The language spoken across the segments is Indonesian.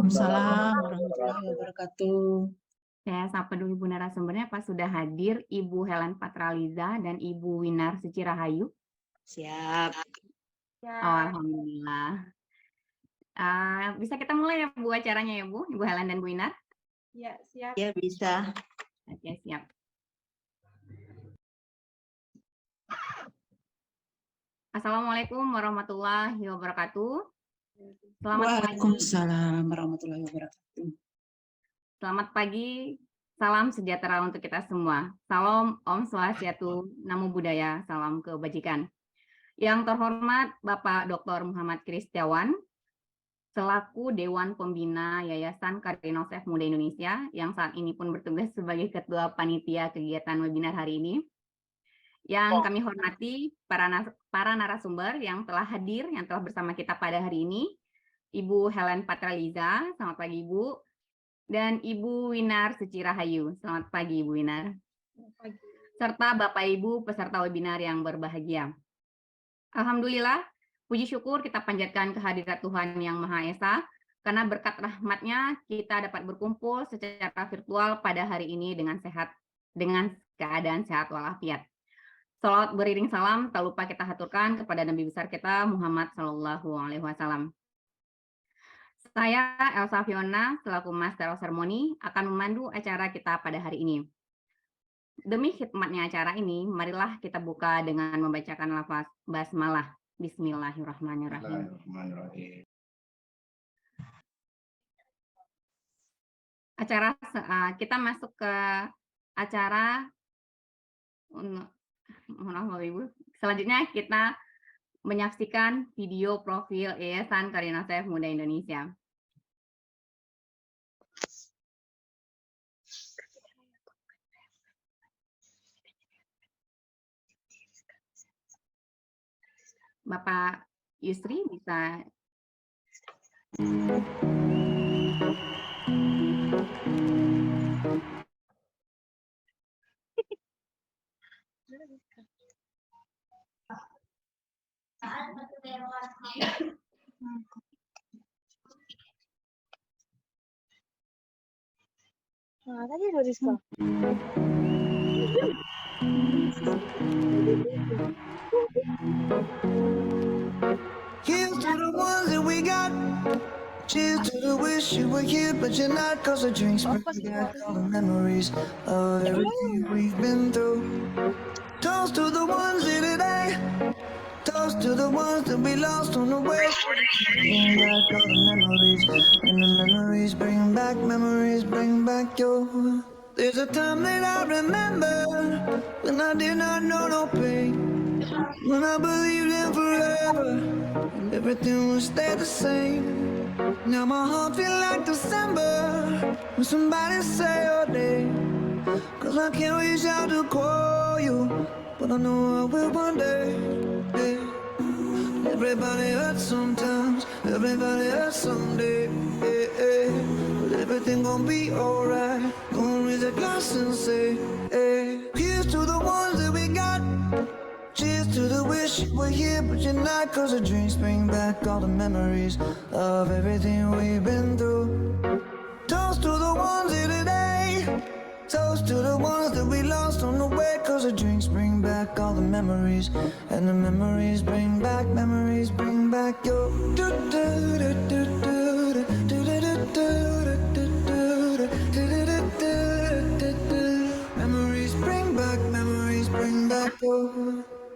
Waalaikumsalam warahmatullahi wabarakatuh. Saya sapa dulu Ibu narasumbernya, pas sudah hadir Ibu Helen Patraliza dan Ibu Winar Suci Rahayu. Siap. Oh, alhamdulillah. Bisa kita mulai ya Bu acaranya ya Bu, Ibu Helen dan Bu Winar? Ya, siap. Ya, bisa. Oke, siap. Assalamualaikum warahmatullahi wabarakatuh. Selamat pagi. Waalaikumsalam warahmatullahi wabarakatuh. Selamat pagi, salam sejahtera untuk kita semua. Salam Om Swastiastu, Namo Buddhaya, salam kebajikan. Yang terhormat Bapak Dr. Muhammad Kristiawan, selaku Dewan Pembina Yayasan Kardinal Chef Muda Indonesia, yang saat ini pun bertugas sebagai Ketua Panitia kegiatan webinar hari ini. Yang kami hormati para narasumber yang telah hadir, yang telah bersama kita pada hari ini, Ibu Helen Patraliza, selamat pagi Ibu, dan Ibu Winar Suci Rahayu, selamat pagi Ibu Winar, serta Bapak Ibu peserta webinar yang berbahagia. Alhamdulillah, puji syukur kita panjatkan kehadirat Tuhan Yang Maha Esa, karena berkat rahmat-Nya kita dapat berkumpul secara virtual pada hari ini dengan sehat, dengan keadaan sehat walafiat. Salawat beriring salam, tak lupa kita haturkan kepada Nabi besar kita Muhammad Sallallahu Alaihi Wasallam. Saya Elsa Fiona selaku Master of Ceremony akan memandu acara kita pada hari ini. Demi khidmatnya acara ini, marilah kita buka dengan membacakan lafaz basmalah. Bismillahirrahmanirrahim. Kita masuk ke acara. Mohon maaf Ibu. Selanjutnya kita menyaksikan video profil Yayasan Kardinal Chef Muda Indonesia. Bapak Yusri bisa. Nah, tadi ada Rizka. Here's to the ones that we got. Cheers to the wish you were here, but you're not. Cause the drinks bring back all the memories of everything we've been through. Toast to the ones here today. Toast to the ones that we lost on the way. Bring back all the memories, and the memories bring back your. There's a time that I remember when I did not know no pain, when I believed in forever and everything would stay the same. Now my heart feel like December when somebody say your name. Cause I can't reach out to call you, but I know I will one day. Yeah. Everybody hurts sometimes, everybody hurts someday. Yeah, yeah. But everything gon' be alright. Gonna raise a glass and say, hey. Here's to the ones that we got. Cheers to the wish you were here, but you're not. Cause the drinks bring back all the memories of everything we've been through. Toast to the ones here today. Toast to the ones that we lost on the way. Cause the drinks bring back all the memories, and the memories bring back your. Memories bring back your.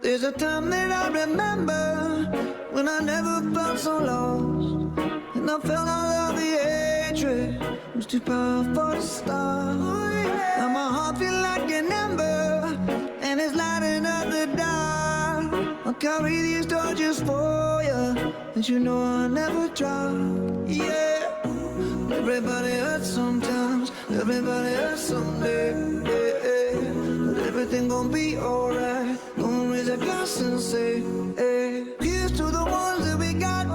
There's a time that I remember when I never felt so lost, and I felt all of the hatred was too powerful to stop. Now my heart feel like an ember, and it's lighting up the dark. I'll carry these torches for you, and you know I'll never drop. Yeah, everybody hurts sometimes, everybody hurts someday. Yeah, yeah. But everything gon' be alright. Gonna raise a glass and say, hey. Here's to the ones that we got.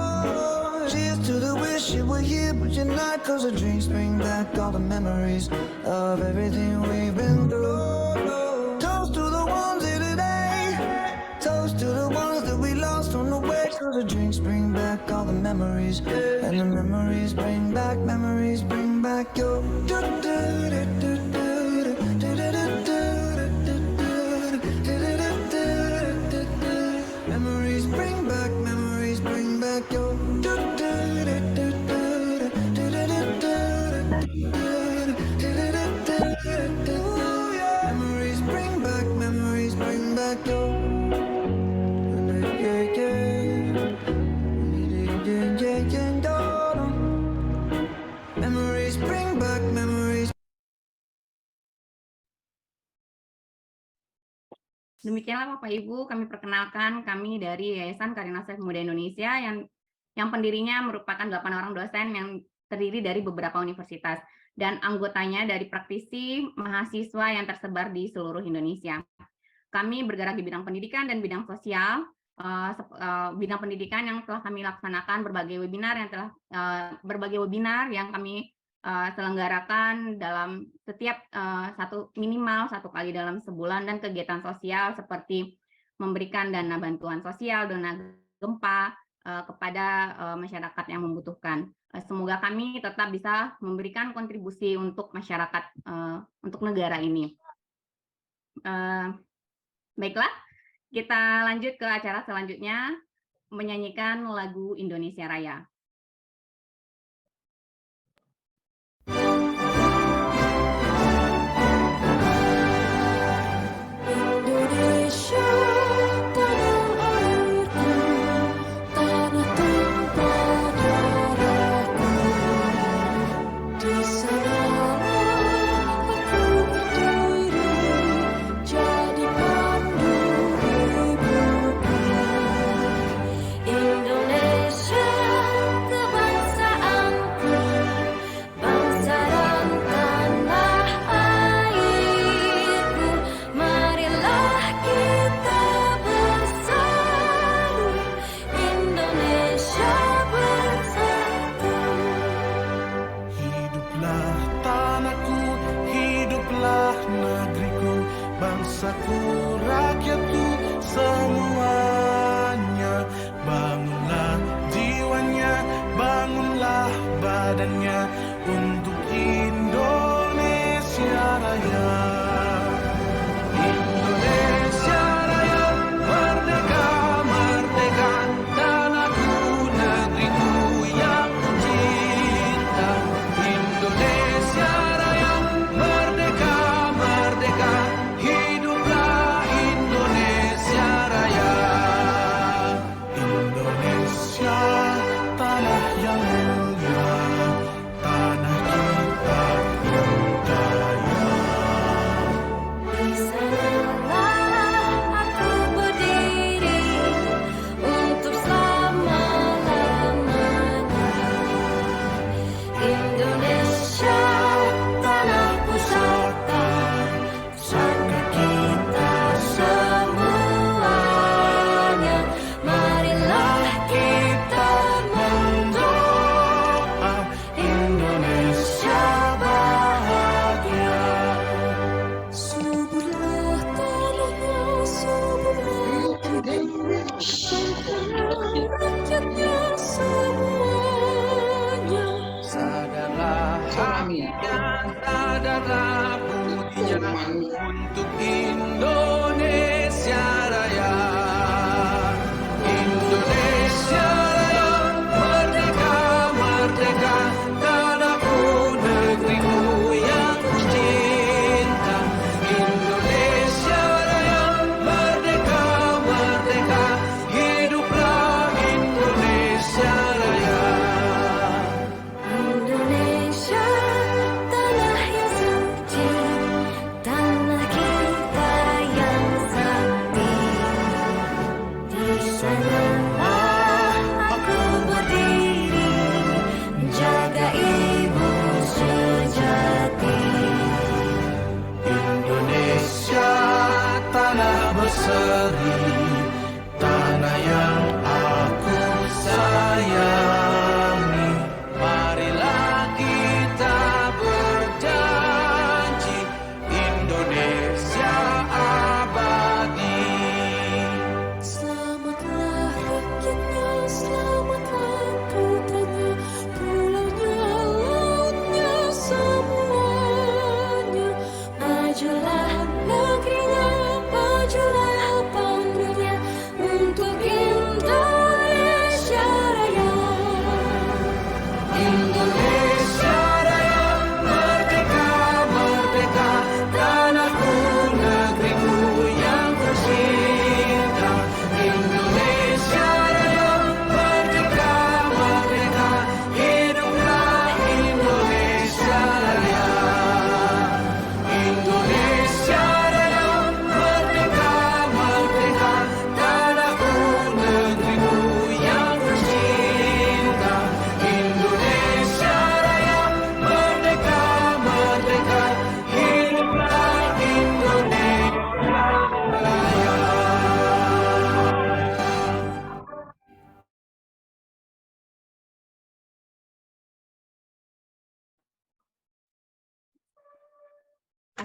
Cheers to the wish you were here, but you're not. Cause the drinks bring back all the memories of everything we've been through. Toast to the ones here today. Toast to the ones that we lost on the way. Cause the drinks bring back back all the memories, and the memories bring back your. Memories bring back your. Memories bring back your. Memories bring back memories. Demikianlah Bapak Ibu, kami perkenalkan kami dari Yayasan Karina Saif Muda Indonesia yang pendirinya merupakan 8 orang dosen yang terdiri dari beberapa universitas dan anggotanya dari praktisi mahasiswa yang tersebar di seluruh Indonesia. Kami bergerak di bidang pendidikan dan bidang sosial. Bidang pendidikan yang telah kami laksanakan berbagai webinar yang kami selenggarakan dalam setiap minimal satu kali dalam sebulan, dan kegiatan sosial seperti memberikan dana bantuan sosial, dana gempa kepada masyarakat yang membutuhkan. Semoga kami tetap bisa memberikan kontribusi untuk masyarakat, untuk negara ini. Baiklah, kita lanjut ke acara selanjutnya, menyanyikan lagu Indonesia Raya. Indonesia, tanah airku, tanah tumpah darahku. Di sanalah aku berdiri, jadi pandu hidupku. Indonesia, kebangsaanku, bangsa dan tanah airku. Marilah kita bersatu, Indonesia bersatu. Hiduplah tanahku, hiduplah negeriku, bangsaku, rakyatku, semuanya. Bangunlah jiwanya, bangunlah badannya untuk Indonesia Raya. Indonesia Raya, merdeka, merdeka, tanahku, negeriku yang cinta. Indonesia Raya, merdeka, merdeka, hiduplah Indonesia Raya. Indonesia, tanah yang mulia, tanah kita yang kaya. Di sanalah aku berdiri untuk selama-lamanya. Indonesia, tanah pusaka, pusaka kita semuanya. Marilah kita mendoa Indonesia bahagia. Suburlah tanahnya, suburlah rakyatnya semuanya. Sadarlah hatinya, sadarlah budinya untuk Indonesia Raya. Indonesia Raya, merdeka, merdeka, tanahku, negeriku yang cinta. Indonesia Raya, merdeka, merdeka, hiduplah Indonesia Raya. Indonesia, tanah yang suci, tanah kita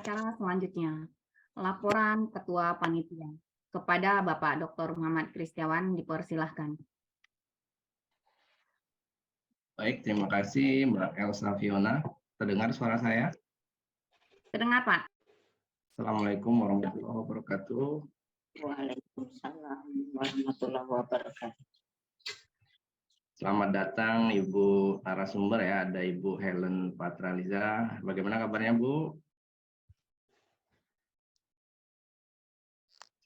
acara selanjutnya. Laporan Ketua Panitia. Kepada Bapak Dr. Muhammad Kristiawan dipersilahkan. Baik, terima kasih Mbak Elsa Fiona. Terdengar suara saya? Terdengar, Pak? Assalamualaikum warahmatullahi wabarakatuh. Waalaikumsalam warahmatullahi wabarakatuh. Selamat datang Ibu narasumber ya, ada Ibu Helen Patraliza. Bagaimana kabarnya Bu?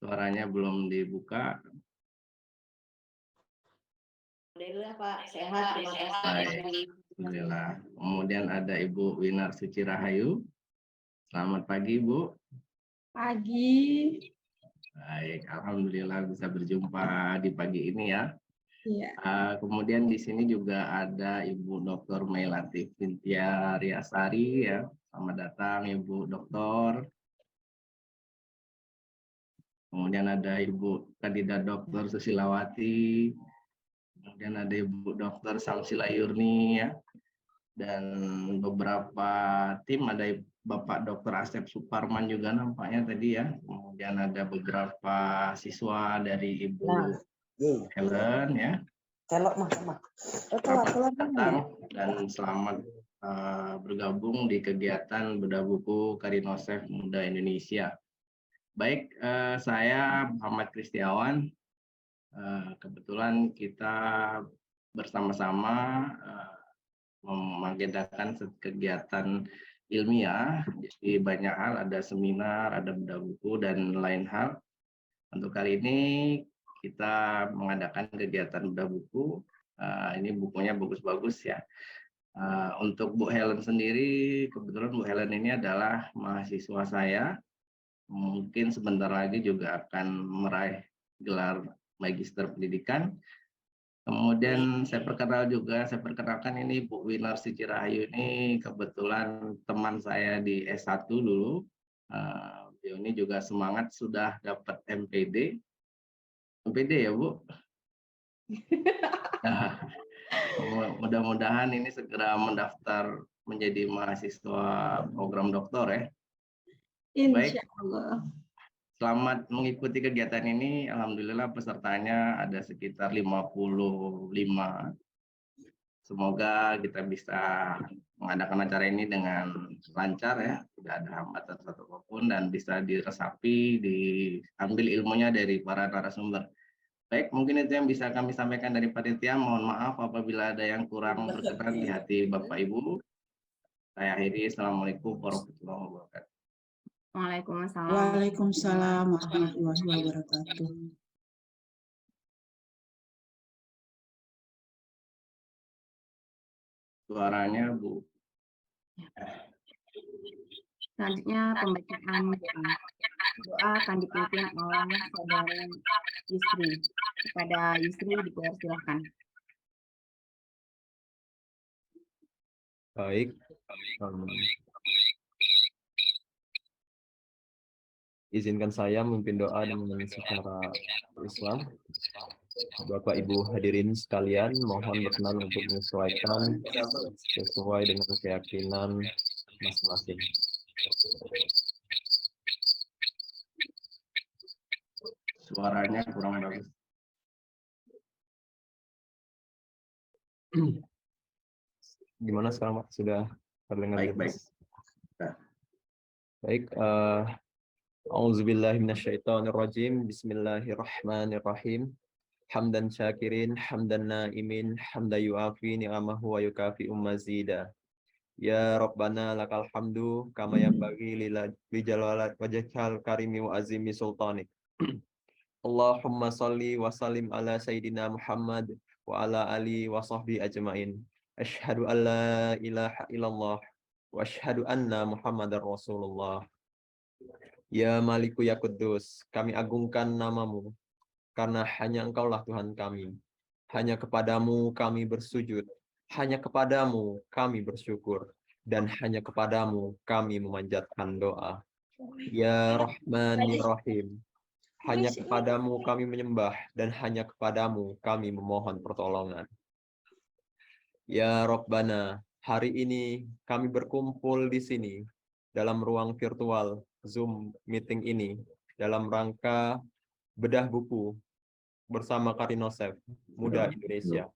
Suaranya belum dibuka. Alhamdulillah Pak, sehat. Terima kasih. Baik, alhamdulillah. Kemudian ada Ibu Winar Suci Rahayu. Selamat pagi Bu. Pagi. Baik, alhamdulillah bisa berjumpa di pagi ini ya. Iya. Kemudian di sini juga ada Ibu Dr. Melati Vintia Riasari ya. Selamat datang Ibu Doktor. Kemudian ada Ibu Kandidat Dr. Susilawati. Kemudian ada Ibu Dr. Samsila Yurni ya. Dan beberapa tim, ada Bapak Dr. Asep Suparman juga nampaknya tadi ya. Kemudian ada beberapa siswa dari Ibu Helen ya. Selamat datang dan selamat bergabung di kegiatan Bedah Buku Karinosef Muda Indonesia. Baik, saya Muhammad Kristiawan. Kebetulan kita bersama-sama mengagendakan kegiatan ilmiah. Jadi banyak hal, ada seminar, ada bedah buku dan lain hal. Untuk kali ini kita mengadakan kegiatan bedah buku. Ini bukunya bagus-bagus ya. Untuk Bu Helen sendiri, kebetulan Bu Helen ini adalah mahasiswa saya. Mungkin sebentar lagi juga akan meraih gelar Magister Pendidikan. Kemudian saya perkenalkan ini Bu Winar Suci Rahayu ini kebetulan teman saya di S1 dulu. Beliau ini juga semangat sudah dapat MPD. MPD ya Bu? Nah, mudah-mudahan ini segera mendaftar menjadi mahasiswa program doktor ya. Baik, selamat mengikuti kegiatan ini. Alhamdulillah pesertanya ada sekitar 55. Semoga kita bisa mengadakan acara ini dengan lancar ya, tidak ada hambatan satu apapun dan bisa diresapi, diambil ilmunya dari para narasumber. Baik, mungkin itu yang bisa kami sampaikan dari panitia. Mohon maaf apabila ada yang kurang berkenan di hati Bapak Ibu. Saya akhiri. Assalamualaikum warahmatullahi wabarakatuh. Waalaikumsalam. Waalaikumsalam warahmatullahi wabarakatuh. Suaranya Bu. Selanjutnya pembacaan doa. Doa akan dipimpin oleh Saudara Yusri. Kepada Yusri dipersilahkan. Baik. Izinkan saya memimpin doa dengan secara Islam. Bapak Ibu hadirin sekalian, mohon berkenan untuk menyesuaikan sesuai dengan keyakinan masing-masing. Suaranya kurang bagus. Gimana sekarang Pak? Sudah terdengar? Baik. Baik. A'udzubillahi minasyaitonirrajim. Bismillahirrahmanirrahim. Hamdan syakirin, hamdan naimin, hamda yu'afi ni'amahu wa yukafi mazida. Ya Rabbana lakal hamdu kama yanbaghi li jalali wajhikal karimi wa azimi sultanik. Allahumma salli wa sallim ala sayyidina Muhammad wa ala ali wa sahbihi ajmain. Asyhadu an la ilaha illallah wa asyhadu anna Muhammadar Rasulullah. Ya Maliku ya Kudus, kami agungkan namamu, karena hanya Engkaulah Tuhan kami. Hanya kepadamu kami bersujud, hanya kepadamu kami bersyukur, dan hanya kepadamu kami memanjatkan doa. Ya Rahman ya Rahim, hanya kepadamu kami menyembah, dan hanya kepadamu kami memohon pertolongan. Ya Rabbana, hari ini kami berkumpul di sini dalam ruang virtual Zoom meeting ini dalam rangka bedah buku bersama Karinosef Muda Indonesia,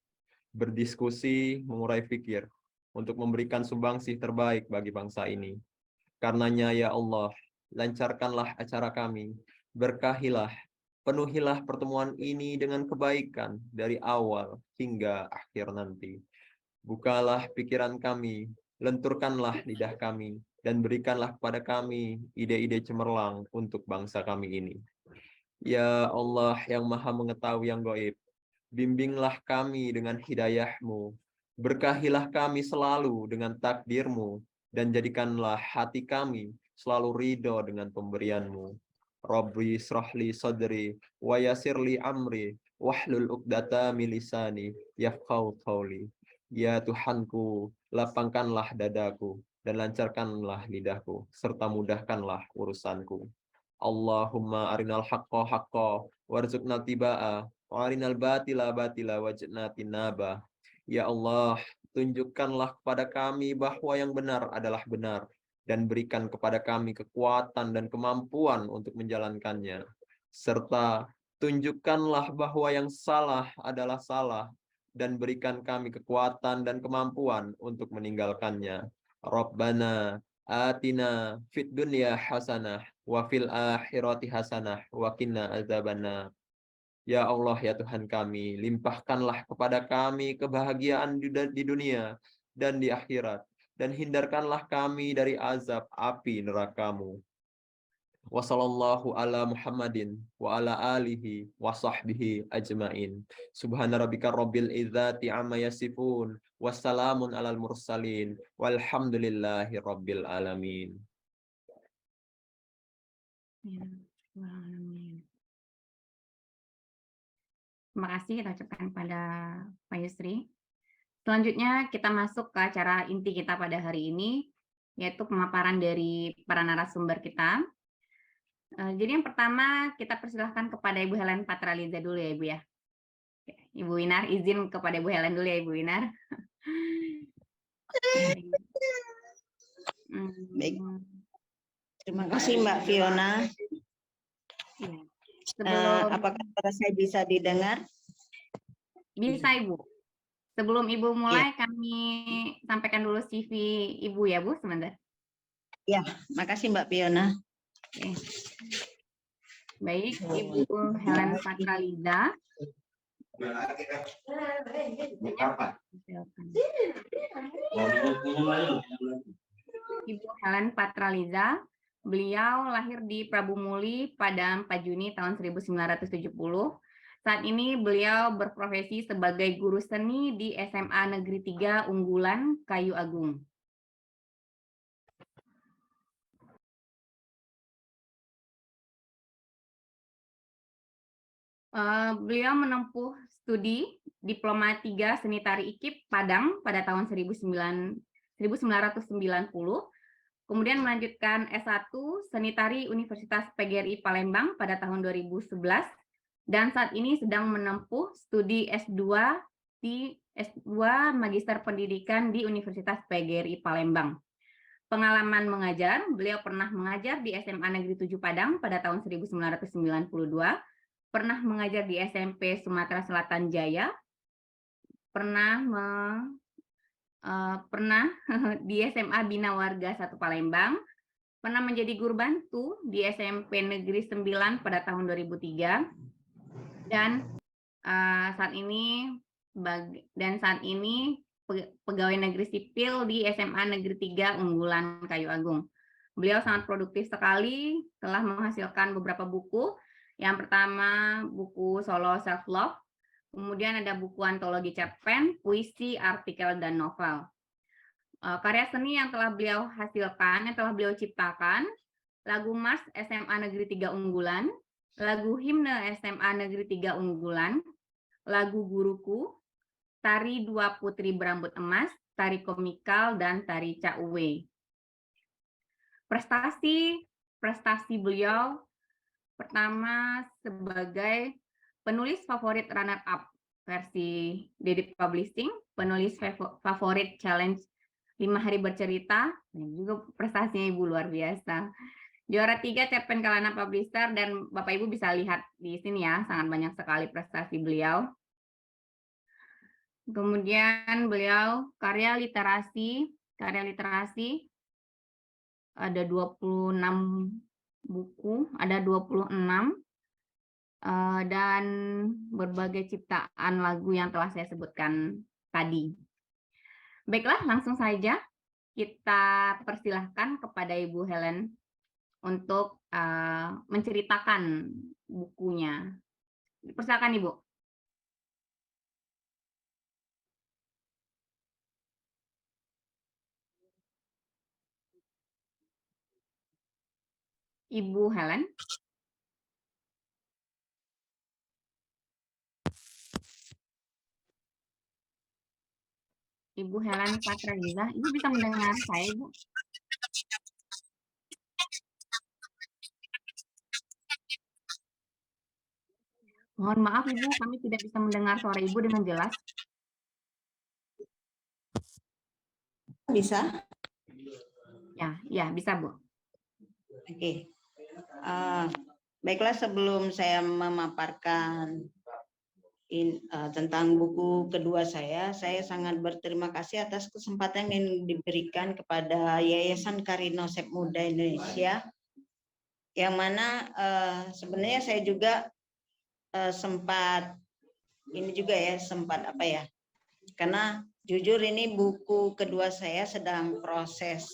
berdiskusi, mengurai pikir untuk memberikan sumbangsih terbaik bagi bangsa ini. Karenanya ya Allah, lancarkanlah acara kami, berkahilah, penuhilah pertemuan ini dengan kebaikan dari awal hingga akhir nanti. Bukalah pikiran kami, lenturkanlah lidah kami, dan berikanlah kepada kami ide-ide cemerlang untuk bangsa kami ini. Ya Allah yang maha mengetahui yang gaib, bimbinglah kami dengan hidayah-Mu, berkahilah kami selalu dengan takdir-Mu, dan jadikanlah hati kami selalu ridho dengan pemberian-Mu. Rabbi srahli sadri, wa yasirli amri, wahlul uqdata min lisani, yafqahu qawli. Ya Tuhanku, lapangkanlah dadaku, dan lancarkanlah lidahku, serta mudahkanlah urusanku. Allahumma arinal haqqa haqqa, warzuqna tiba'a, wa arinal batila batila, waj'na tinaba. Ya Allah, tunjukkanlah kepada kami bahwa yang benar adalah benar, dan berikan kepada kami kekuatan dan kemampuan untuk menjalankannya. Serta tunjukkanlah bahwa yang salah adalah salah, dan berikan kami kekuatan dan kemampuan untuk meninggalkannya. Rabbana atina fid dunya hasanah wa fil akhirati hasanah wa qina azabannar. Ya Allah ya Tuhan kami, limpahkanlah kepada kami kebahagiaan di dunia dan di akhirat, dan hindarkanlah kami dari azab api neraka-Mu. Wa sallallahu ala Muhammadin wa ala alihi wa sahbihi ajmain. Subhana rabbika rabbil izzati amma yasifun, wassalamun alal mursalin, walhamdulillahi rabbil alamin. Terima kasih kita ucapkan pada Pak Yusri. Selanjutnya kita masuk ke acara inti kita pada hari ini, yaitu pemaparan dari para narasumber kita. Jadi yang pertama kita persilahkan kepada Ibu Helen Patraliza dulu ya Ibu ya. Ibu Winar, izin kepada Ibu Helen dulu ya Ibu Winar. Baik. Terima kasih Mbak Fiona. Apakah suara saya bisa didengar? Bisa Ibu. Sebelum Ibu mulai kami sampaikan dulu CV Ibu ya Bu, sebentar. Ya, makasih Mbak Fiona. Oke. Baik, Ibu Helen Patraliza. Ibu Helen Patraliza, beliau lahir di Prabu Muli pada 4 Juni tahun 1970. Saat ini beliau berprofesi sebagai guru seni di SMA Negeri 3 Unggulan, Kayu Agung. Beliau menempuh studi Diploma 3 Seni Tari IKIP Padang pada tahun 1990, kemudian melanjutkan S1 Seni Tari Universitas PGRI Palembang pada tahun 2011, dan saat ini sedang menempuh studi S2 Magister Pendidikan di Universitas PGRI Palembang. Pengalaman mengajar, beliau pernah mengajar di SMA Negeri 7 Padang pada tahun 1992, pernah mengajar di SMP Sumatera Selatan Jaya, pernah di SMA Bina Warga 1 Palembang, pernah menjadi guru bantu di SMP Negeri 9 pada tahun 2003, dan saat ini pegawai negeri sipil di SMA Negeri 3 Unggulan Kayu Agung. Beliau sangat produktif sekali, telah menghasilkan beberapa buku. Yang pertama buku Solo Self Love, kemudian ada buku antologi cerpen, puisi, artikel, dan novel. Karya seni yang telah beliau hasilkan, yang telah beliau ciptakan, lagu Mars SMA Negeri 3 Unggulan, lagu Himne SMA Negeri 3 Unggulan, lagu Guruku, Tari Dua Putri Berambut Emas, Tari Komikal, dan Tari Cauwe. Prestasi beliau, pertama sebagai penulis favorit runner-up versi Dedit Publishing, penulis favorit challenge 5 hari bercerita, banyak juga prestasinya Ibu luar biasa. Juara 3 Cerpen Kalana Publisher, dan Bapak Ibu bisa lihat di sini ya, sangat banyak sekali prestasi beliau. Kemudian beliau karya literasi ada 26 buku, ada 26 dan berbagai ciptaan lagu yang telah saya sebutkan tadi. Baiklah, langsung saja kita persilahkan kepada Ibu Helen untuk menceritakan bukunya. Persilakan Ibu. Ibu Helen. Ibu Helen Patraliza, Ibu bisa mendengar saya, Ibu? Mohon maaf, Ibu, kami tidak bisa mendengar suara Ibu dengan jelas. Bisa? Ya, bisa, Bu. Oke. Baiklah, sebelum saya memaparkan tentang buku kedua saya sangat berterima kasih atas kesempatan yang diberikan kepada Yayasan Karinosep Muda Indonesia, yang mana sebenarnya saya juga sempat karena jujur ini buku kedua saya sedang proses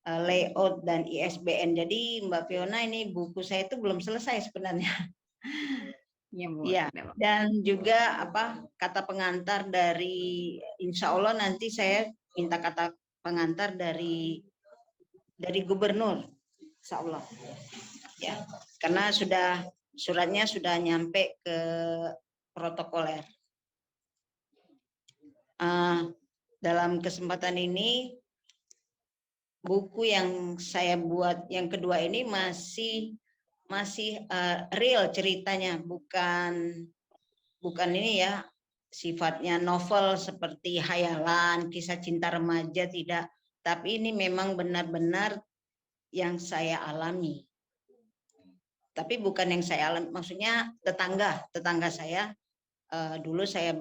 layout dan ISBN. Jadi Mbak Fiona, ini buku saya itu belum selesai sebenarnya. Ya, Bu. Ya, dan juga kata pengantar dari, insya Allah nanti saya minta kata pengantar dari gubernur, insya Allah. Ya, karena suratnya sudah nyampe ke protokoler. Dalam kesempatan ini, buku yang saya buat yang kedua ini masih real ceritanya, bukan ini ya sifatnya novel seperti hayalan, kisah cinta remaja, tidak, tapi ini memang benar-benar yang saya alami. Tapi bukan yang saya alami, maksudnya tetangga saya, dulu saya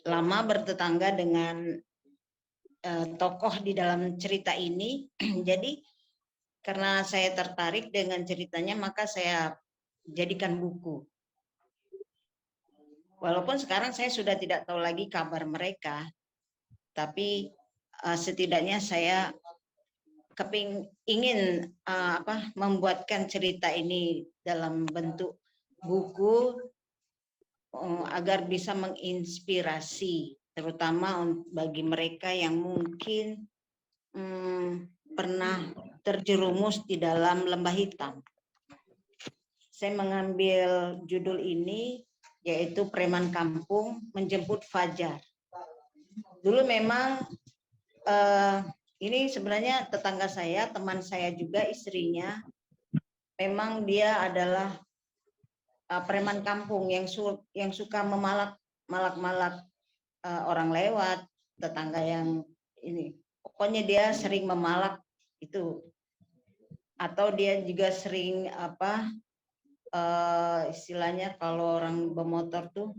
lama bertetangga dengan tokoh di dalam cerita ini. Jadi karena saya tertarik dengan ceritanya, maka saya jadikan buku. Walaupun sekarang saya sudah tidak tahu lagi kabar mereka, tapi setidaknya saya ingin membuatkan cerita ini dalam bentuk buku agar bisa menginspirasi, terutama bagi mereka yang mungkin pernah terjerumus di dalam lembah hitam. Saya mengambil judul ini, yaitu Preman Kampung Menjemput Fajar. Dulu memang ini sebenarnya tetangga saya, teman saya juga, istrinya, memang dia adalah preman kampung yang suka malak-malak orang lewat, tetangga yang ini. Pokoknya dia sering memalak itu. Atau dia juga sering istilahnya kalau orang bermotor tuh,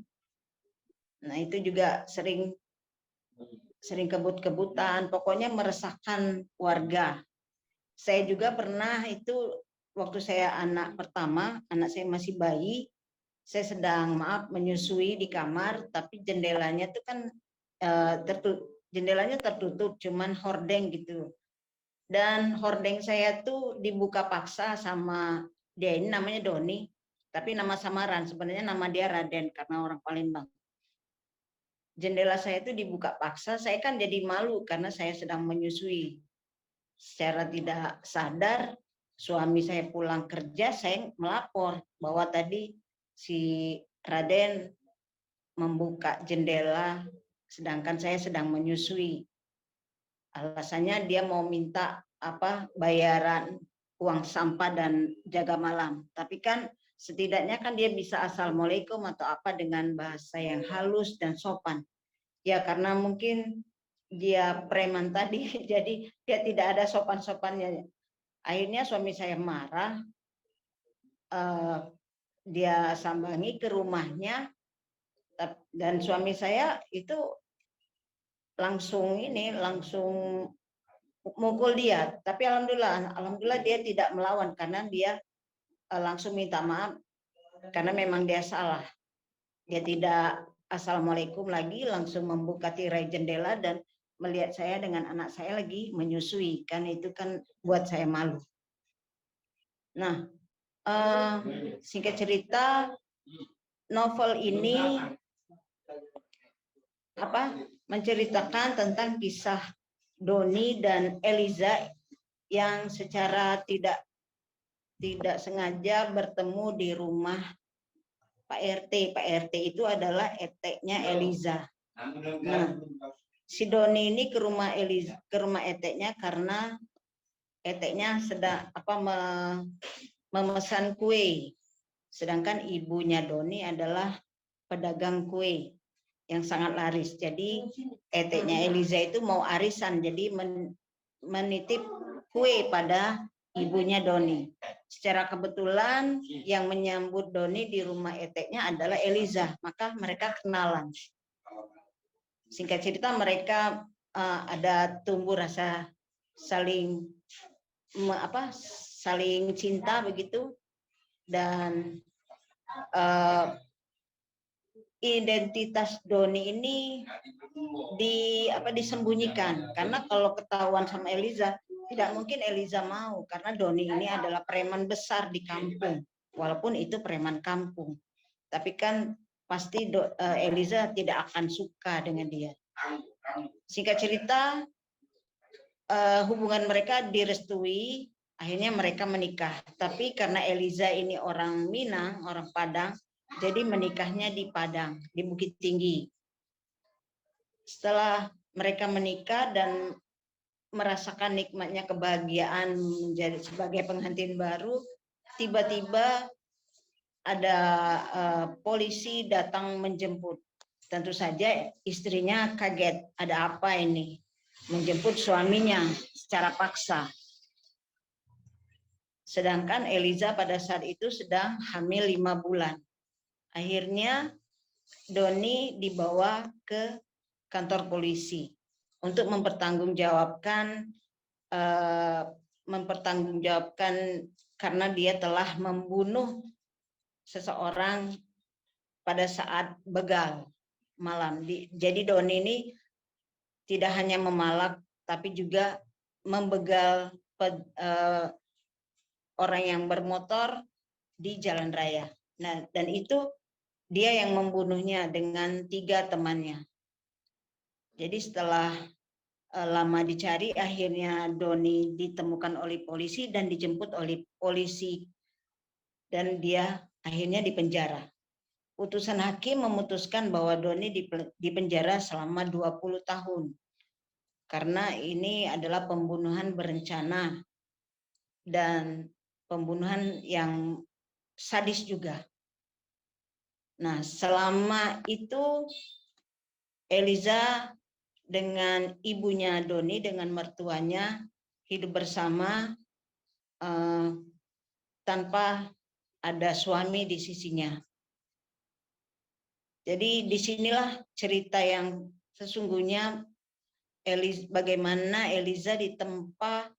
nah itu juga sering kebut-kebutan, pokoknya meresahkan warga. Saya juga pernah itu waktu saya anak pertama, anak saya masih bayi, saya sedang menyusui di kamar, tapi jendelanya tuh kan jendelanya tertutup, cuman hordeng gitu. Dan hordeng saya tuh dibuka paksa sama dia, ini namanya Doni, tapi nama samaran, sebenarnya nama dia Raden karena orang Palembang. Jendela saya itu dibuka paksa, saya kan jadi malu karena saya sedang menyusui. Secara tidak sadar, suami saya pulang kerja, saya melapor bahwa tadi si Raden membuka jendela sedangkan saya sedang menyusui. Alasannya dia mau minta bayaran uang sampah dan jaga malam. Tapi kan setidaknya kan dia bisa assalamualaikum atau apa dengan bahasa yang halus dan sopan. Ya karena mungkin dia preman tadi, jadi dia tidak ada sopan-sopannya. Akhirnya suami saya marah, dia sambangi ke rumahnya, dan suami saya itu langsung mukul dia. Tapi alhamdulillah dia tidak melawan karena dia langsung minta maaf karena memang dia salah. Dia tidak assalamualaikum lagi, langsung membuka tirai jendela dan melihat saya dengan anak saya lagi menyusui. Kan itu kan buat saya malu. Nah, singkat cerita, novel ini menceritakan tentang kisah Doni dan Eliza yang secara tidak sengaja bertemu di rumah Pak RT. Pak RT itu adalah eteknya Eliza. Nah, si Doni ini ke rumah eteknya karena eteknya sedang memesan kue. Sedangkan ibunya Doni adalah pedagang kue yang sangat laris. Jadi eteknya Eliza itu mau arisan, jadi menitip kue pada ibunya Doni. Secara kebetulan yang menyambut Doni di rumah eteknya adalah Eliza, maka mereka kenalan. Singkat cerita mereka ada tumbuh rasa saling cinta begitu, dan identitas Doni ini disembunyikan karena kalau ketahuan sama Eliza, tidak mungkin Eliza mau karena Doni ini adalah preman besar di kampung, walaupun itu preman kampung, tapi kan pasti Eliza tidak akan suka dengan dia. Singkat cerita, hubungan mereka direstui, akhirnya mereka menikah. Tapi karena Eliza ini orang Minang, orang Padang, jadi menikahnya di Padang, di Bukit Tinggi. Setelah mereka menikah dan merasakan nikmatnya kebahagiaan menjadi sebagai pengantin baru, tiba-tiba ada polisi datang menjemput. Tentu saja istrinya kaget, ada apa ini? Menjemput suaminya secara paksa. Sedangkan Eliza pada saat itu sedang hamil 5 bulan. Akhirnya Doni dibawa ke kantor polisi untuk mempertanggungjawabkan karena dia telah membunuh seseorang pada saat begal malam. Jadi Doni ini tidak hanya memalak tapi juga membegal orang yang bermotor di jalan raya. Nah, dan itu dia yang membunuhnya dengan 3 temannya. Jadi setelah lama dicari, akhirnya Doni ditemukan oleh polisi dan dijemput oleh polisi. Dan dia akhirnya dipenjara. Putusan hakim memutuskan bahwa Doni dipenjara selama 20 tahun. Karena ini adalah pembunuhan berencana dan pembunuhan yang sadis juga. Nah, selama itu Eliza dengan ibunya Doni, dengan mertuanya hidup bersama tanpa ada suami di sisinya. Jadi disinilah cerita yang sesungguhnya bagaimana Eliza ditempa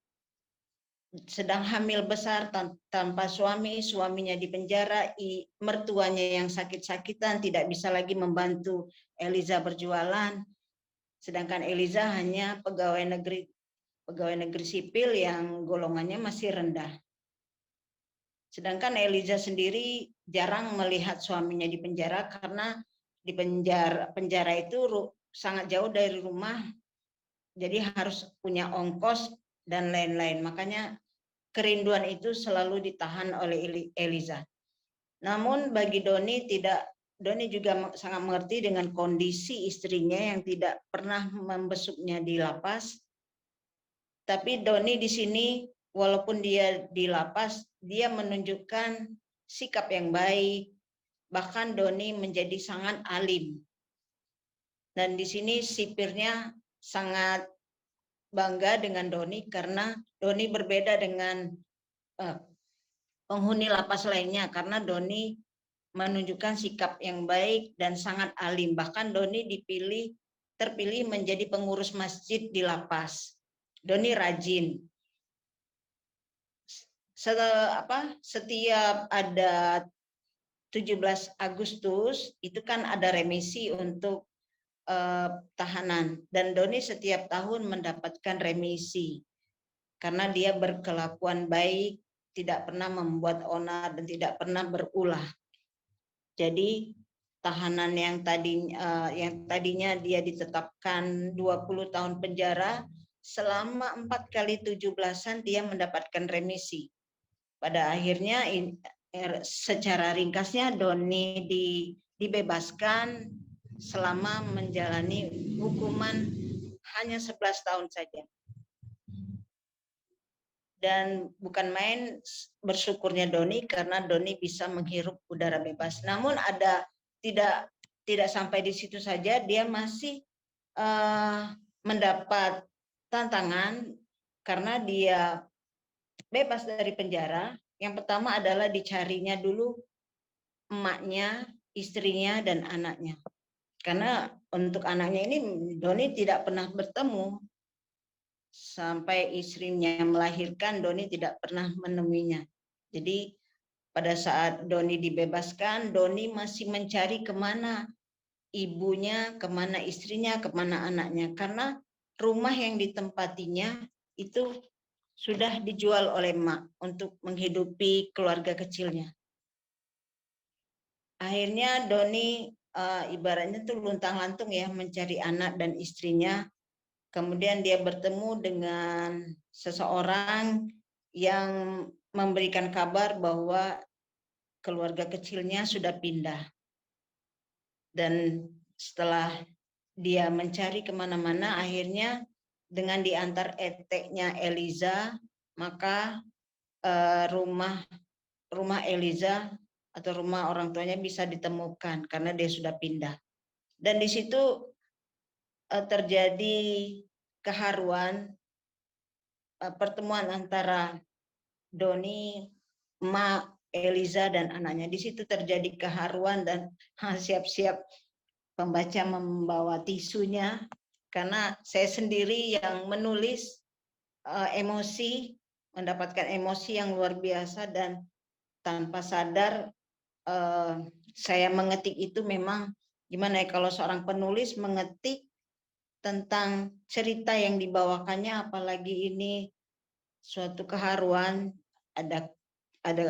sedang hamil besar tanpa suami, suaminya dipenjara, mertuanya yang sakit-sakitan tidak bisa lagi membantu Eliza berjualan. Sedangkan Eliza hanya pegawai negeri sipil yang golongannya masih rendah. Sedangkan Eliza sendiri jarang melihat suaminya di penjara karena di penjara itu sangat jauh dari rumah, jadi harus punya ongkos dan lain-lain. Makanya kerinduan itu selalu ditahan oleh Eliza. Namun bagi Doni juga sangat mengerti dengan kondisi istrinya yang tidak pernah membesuknya di lapas. Tapi Doni di sini walaupun dia di lapas, dia menunjukkan sikap yang baik. Bahkan Doni menjadi sangat alim. Dan di sini sipirnya sangat bangga dengan Doni karena Doni berbeda dengan penghuni lapas lainnya, karena Doni menunjukkan sikap yang baik dan sangat alim. Bahkan Doni terpilih menjadi pengurus masjid di lapas. Doni rajin. Setiap ada 17 Agustus itu kan ada remisi untuk tahanan, dan Doni setiap tahun mendapatkan remisi karena dia berkelakuan baik, tidak pernah membuat onar dan tidak pernah berulah. Jadi tahanan yang tadinya dia ditetapkan 20 tahun penjara, selama 4 kali 17-an dia mendapatkan remisi. Pada akhirnya secara ringkasnya Doni dibebaskan selama menjalani hukuman hanya 11 tahun saja. Dan bukan main bersyukurnya Doni karena Doni bisa menghirup udara bebas. Namun tidak sampai di situ saja, dia masih mendapat tantangan karena dia bebas dari penjara. Yang pertama adalah dicarinya dulu emaknya, istrinya, dan anaknya. Karena untuk anaknya ini Doni tidak pernah bertemu. Sampai istrinya melahirkan, Doni tidak pernah menemuinya. Jadi pada saat Doni dibebaskan, Doni masih mencari kemana ibunya, kemana istrinya, kemana anaknya. Karena rumah yang ditempatinya itu sudah dijual oleh emak untuk menghidupi keluarga kecilnya. Akhirnya Doni ibaratnya tuh luntang-lantung ya mencari anak dan istrinya. Kemudian dia bertemu dengan seseorang yang memberikan kabar bahwa keluarga kecilnya sudah pindah. Dan setelah dia mencari kemana-mana, akhirnya dengan diantar eteknya Eliza, maka rumah Eliza atau rumah orang tuanya bisa ditemukan karena dia sudah pindah. Dan di situ terjadi keharuan pertemuan antara Doni, emak, Eliza, dan anaknya. Di situ terjadi keharuan dan siap-siap pembaca membawa tisunya karena saya sendiri yang menulis emosi, mendapatkan emosi yang luar biasa, dan tanpa sadar saya mengetik itu memang gimana ya, kalau seorang penulis mengetik tentang cerita yang dibawakannya, apalagi ini suatu keharuan, ada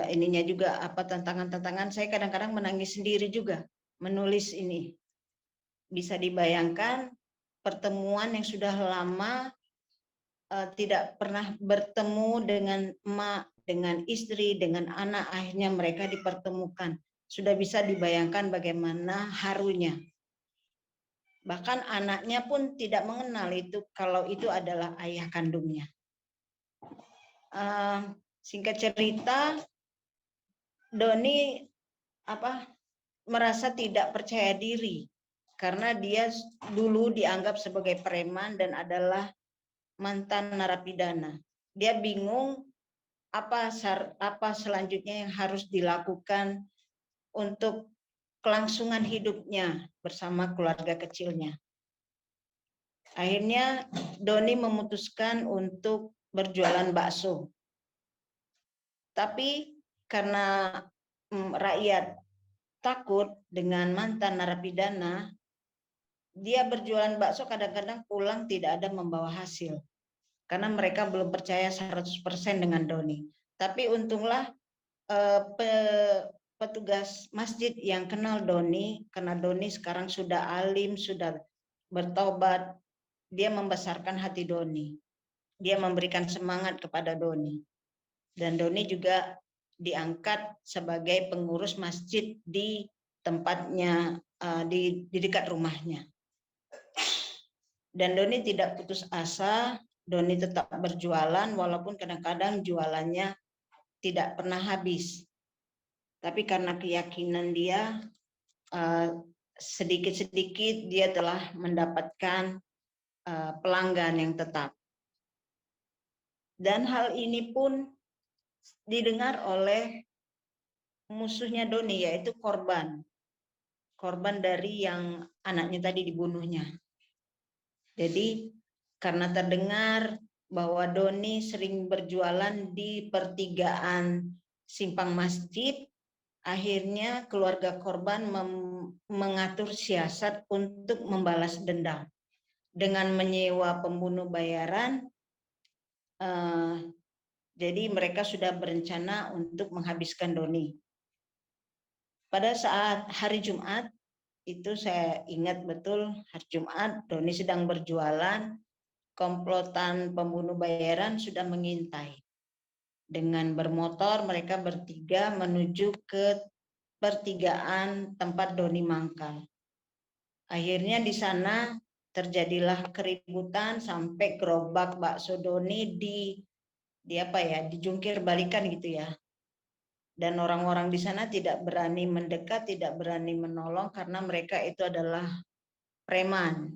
ininya juga apa tantangan-tantangan, saya kadang-kadang menangis sendiri juga menulis ini. Bisa dibayangkan pertemuan yang sudah lama tidak pernah bertemu dengan emak, dengan istri, dengan anak, akhirnya mereka dipertemukan. Sudah bisa dibayangkan bagaimana harunya. Bahkan anaknya pun tidak mengenal itu kalau itu adalah ayah kandungnya. Singkat cerita, Doni merasa tidak percaya diri karena dia dulu dianggap sebagai preman dan adalah mantan narapidana. Dia bingung apa selanjutnya yang harus dilakukan untuk kelangsungan hidupnya bersama keluarga kecilnya. Akhirnya Doni memutuskan untuk berjualan bakso. Tapi karena rakyat takut dengan mantan narapidana, dia berjualan bakso kadang-kadang pulang tidak ada membawa hasil. Karena mereka belum percaya 100% dengan Doni. Tapi untunglah petugas masjid yang kenal Doni, karena Doni sekarang sudah alim, sudah bertobat, dia membesarkan hati Doni. Dia memberikan semangat kepada Doni. Dan Doni juga diangkat sebagai pengurus masjid di tempatnya, di dekat rumahnya. Dan Doni tidak putus asa, Doni tetap berjualan walaupun kadang-kadang jualannya tidak pernah habis. Tapi karena keyakinan dia, sedikit-sedikit dia telah mendapatkan pelanggan yang tetap. Dan hal ini pun didengar oleh musuhnya Doni, yaitu korban dari yang anaknya tadi dibunuhnya. Jadi karena terdengar bahwa Doni sering berjualan di pertigaan simpang masjid, akhirnya keluarga korban mengatur siasat untuk membalas dendam dengan menyewa pembunuh bayaran. Jadi mereka sudah berencana untuk menghabiskan Doni. Pada saat hari Jumat, itu saya ingat betul, hari Jumat Doni sedang berjualan, komplotan pembunuh bayaran sudah mengintai. Dengan bermotor mereka bertiga menuju ke pertigaan tempat Doni mangkal. Akhirnya di sana terjadilah keributan sampai gerobak bakso Doni dijungkir balikan gitu ya. Dan orang-orang di sana tidak berani mendekat, tidak berani menolong karena mereka itu adalah preman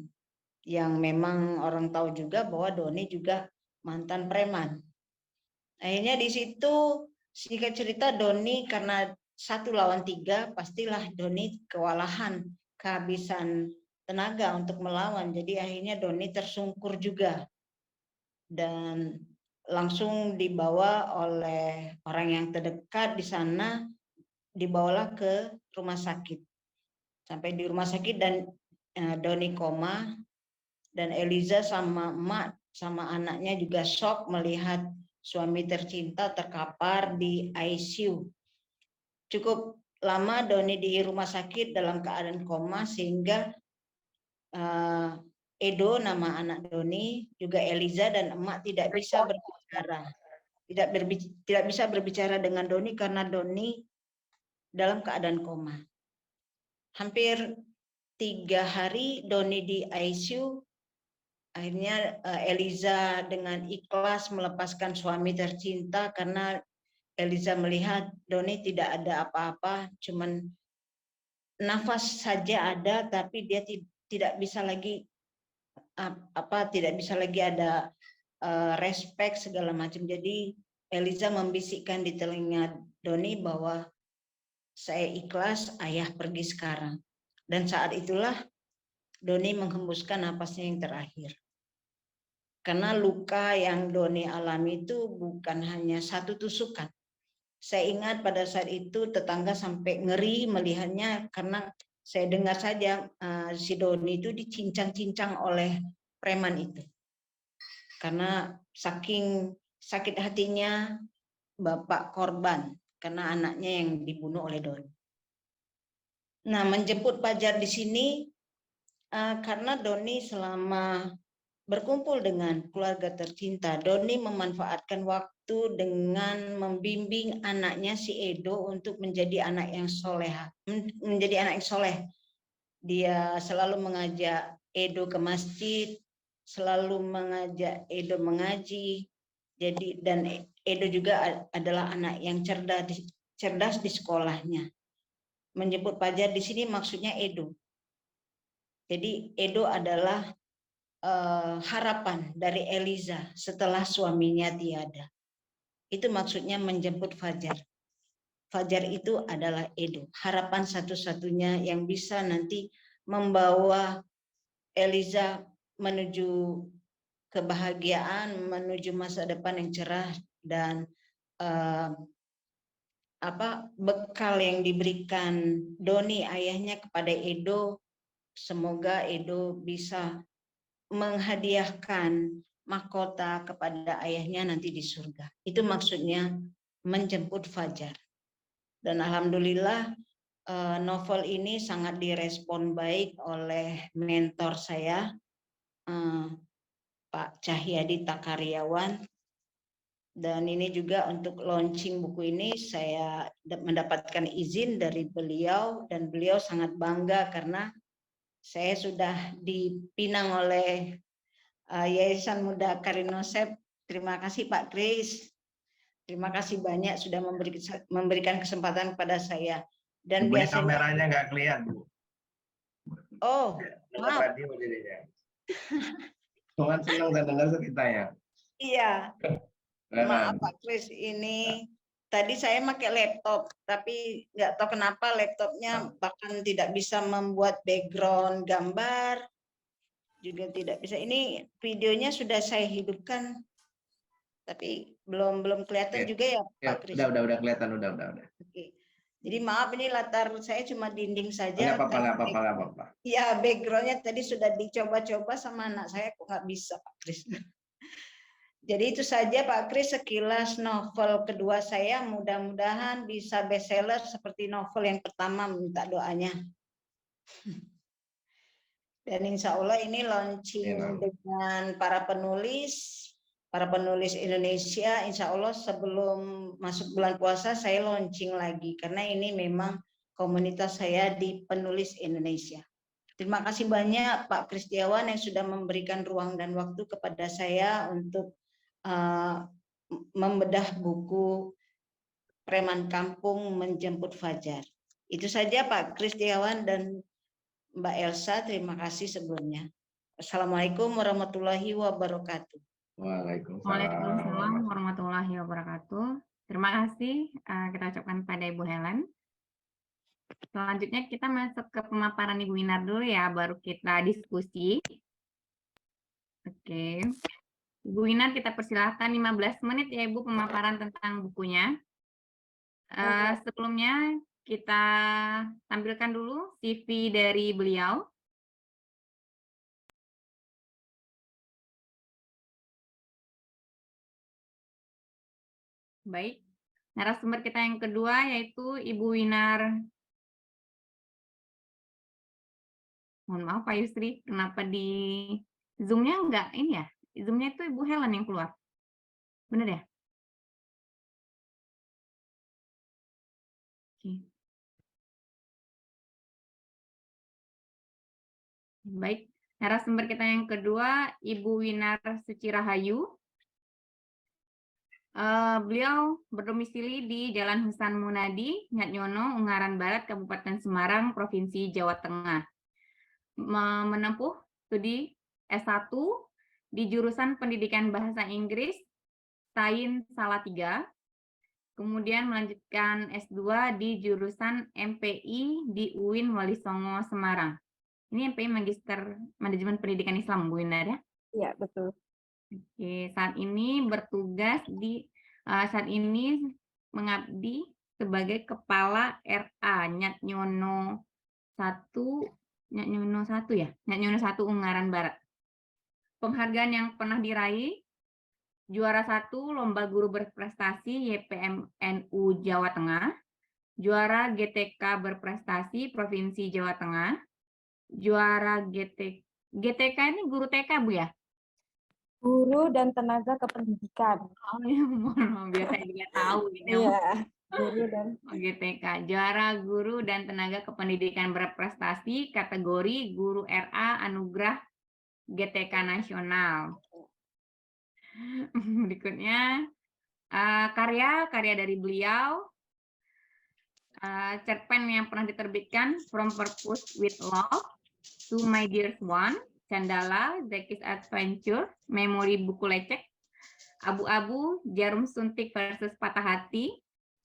yang memang orang tahu juga bahwa Doni juga mantan preman. Akhirnya di situ singkat cerita Doni karena 1 lawan 3 pastilah Doni kewalahan, kehabisan tenaga untuk melawan. Jadi akhirnya Doni tersungkur juga dan langsung dibawa oleh orang yang terdekat di sana, dibawalah ke rumah sakit. Sampai di rumah sakit dan Doni koma, dan Eliza sama emak sama anaknya juga shock melihat suami tercinta terkapar di ICU. Cukup lama Doni di rumah sakit dalam keadaan koma sehingga Edo, nama anak Doni, juga Eliza dan emak tidak bisa berbicara. Tidak bisa berbicara dengan Doni karena Doni dalam keadaan koma. Hampir 3 hari Doni di ICU. Akhirnya Eliza dengan ikhlas melepaskan suami tercinta karena Eliza melihat Doni tidak ada apa-apa, cuman nafas saja ada, tapi dia tidak bisa lagi ada respect segala macam. Jadi Eliza membisikkan di telinga Doni bahwa saya ikhlas, ayah pergi sekarang. Dan saat itulah Doni menghembuskan napasnya yang terakhir. Karena luka yang Doni alami itu bukan hanya 1 tusukan. Saya ingat pada saat itu tetangga sampai ngeri melihatnya karena saya dengar saja si Doni itu dicincang-cincang oleh preman itu. Karena saking sakit hatinya bapak korban karena anaknya yang dibunuh oleh Doni. Nah, menjemput Fajar di sini karena Doni selama berkumpul dengan keluarga tercinta, Doni memanfaatkan waktu dengan membimbing anaknya si Edo untuk menjadi anak yang soleh. Dia selalu mengajak Edo ke masjid, selalu mengajak Edo mengaji. Jadi dan Edo juga adalah anak yang cerdas di sekolahnya. Menjemput Fajar di sini maksudnya Edo. Jadi Edo adalah harapan dari Eliza setelah suaminya tiada. Itu maksudnya menjemput Fajar. Fajar itu adalah Edo, harapan satu-satunya yang bisa nanti membawa Eliza menuju kebahagiaan, menuju masa depan yang cerah, dan bekal yang diberikan Doni ayahnya kepada Edo, semoga Edo bisa menghadiahkan mahkota kepada ayahnya nanti di surga. Itu maksudnya menjemput Fajar. Dan alhamdulillah novel ini sangat direspon baik oleh mentor saya, Pak Cahyadi Takaryawan. Dan ini juga untuk launching buku ini saya mendapatkan izin dari beliau, dan beliau sangat bangga karena saya sudah dipinang oleh Yayasan Muda Karinosep. Terima kasih Pak Kris. Terima kasih banyak sudah memberikan kesempatan kepada saya. Dan Ibu, biasanya kameranya nggak kelihatan, Bu. Oh, maaf. Cuman senang saya dengar ceritanya. Iya, Nah, maaf Pak Kris, ini tadi saya pakai laptop, tapi nggak tahu kenapa laptopnya bahkan tidak bisa membuat background gambar, juga tidak bisa. Ini videonya sudah saya hidupkan, tapi belum kelihatan Oke. juga ya ya, Pak Kris. udah kelihatan, udah. Oke. Jadi maaf ini latar saya cuma dinding saja. Nggak apa-apa. Ya backgroundnya tadi sudah dicoba-coba sama anak saya, kok nggak bisa Pak Kris. Jadi itu saja Pak Kris sekilas novel kedua saya, mudah-mudahan bisa bestseller seperti novel yang pertama, minta doanya. Dan insya Allah ini launching dengan para penulis Indonesia, insya Allah sebelum masuk bulan puasa saya launching lagi, karena ini memang komunitas saya di penulis Indonesia. Terima kasih banyak Pak Kristiawan yang sudah memberikan ruang dan waktu kepada saya untuk membedah buku Preman Kampung Menjemput Fajar. Itu saja Pak Kristiawan dan Mbak Elsa, terima kasih sebelumnya. Assalamualaikum warahmatullahi wabarakatuh. Waalaikumsalam warahmatullahi wabarakatuh. Terima kasih kita ucapkan pada Ibu Helen. Selanjutnya kita masuk ke pemaparan Ibu Winar dulu ya, baru kita diskusi. Oke. Ibu Winar kita persilahkan 15 menit ya Ibu pemaparan tentang bukunya. Sebelumnya kita tampilkan dulu CV dari beliau. Baik, narasumber kita yang kedua yaitu Ibu Winar. Mohon maaf Pak Yusri, kenapa di Zoom-nya enggak ini ya? Zoom-nya itu Ibu Helen yang keluar. Benar ya? Oke. Baik, narasumber kita yang kedua Ibu Winar Suci Rahayu. Beliau berdomisili di Jalan Husan Munadi, Nyatnyono, Ungaran Barat, Kabupaten Semarang, Provinsi Jawa Tengah. Menempuh studi S1 di jurusan Pendidikan Bahasa Inggris, Sains Salatiga, kemudian melanjutkan S2 di jurusan MPI di UIN Walisongo, Semarang. Ini MPI Magister Manajemen Pendidikan Islam, Bu Winar ya? Iya, betul. Oke, saat ini mengabdi sebagai Kepala RA Nyatnyono 1 ya, Nyatnyono 1 Ungaran Barat. Penghargaan yang pernah diraih: juara 1 Lomba Guru Berprestasi YPMNU Jawa Tengah, juara GTK Berprestasi Provinsi Jawa Tengah, juara GTK ini guru TK Bu ya? Guru dan tenaga kependidikan. Oh ya, biar saya juga tahu gitu. Iya, guru dan GTK, juara guru dan tenaga kependidikan berprestasi kategori guru RA Anugerah GTK Nasional. Berikutnya karya dari beliau, cerpen yang pernah diterbitkan From Purpose with Love, To My Dearest One, Candala, Zeki's Adventure, Memori Buku Lecek, Abu-abu, Jarum Suntik versus Patah Hati,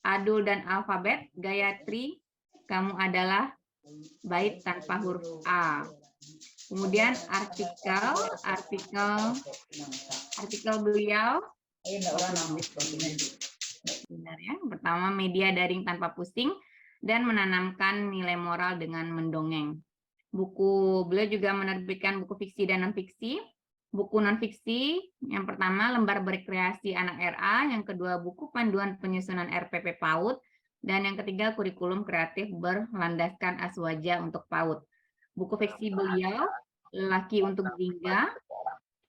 Adul dan Alfabet, Gayatri, Kamu Adalah, Bait Tanpa Huruf A. Kemudian artikel beliau, benar ya, pertama media daring tanpa pusing dan menanamkan nilai moral dengan mendongeng. Buku beliau juga menerbitkan buku fiksi dan non-fiksi. Buku non-fiksi yang pertama Lembar Berkreasi Anak RA, yang kedua buku Panduan Penyusunan RPP PAUD, dan yang ketiga Kurikulum Kreatif Berlandaskan Aswaja untuk PAUD. Buku fiksi beliau Lelaki untuk Jingga,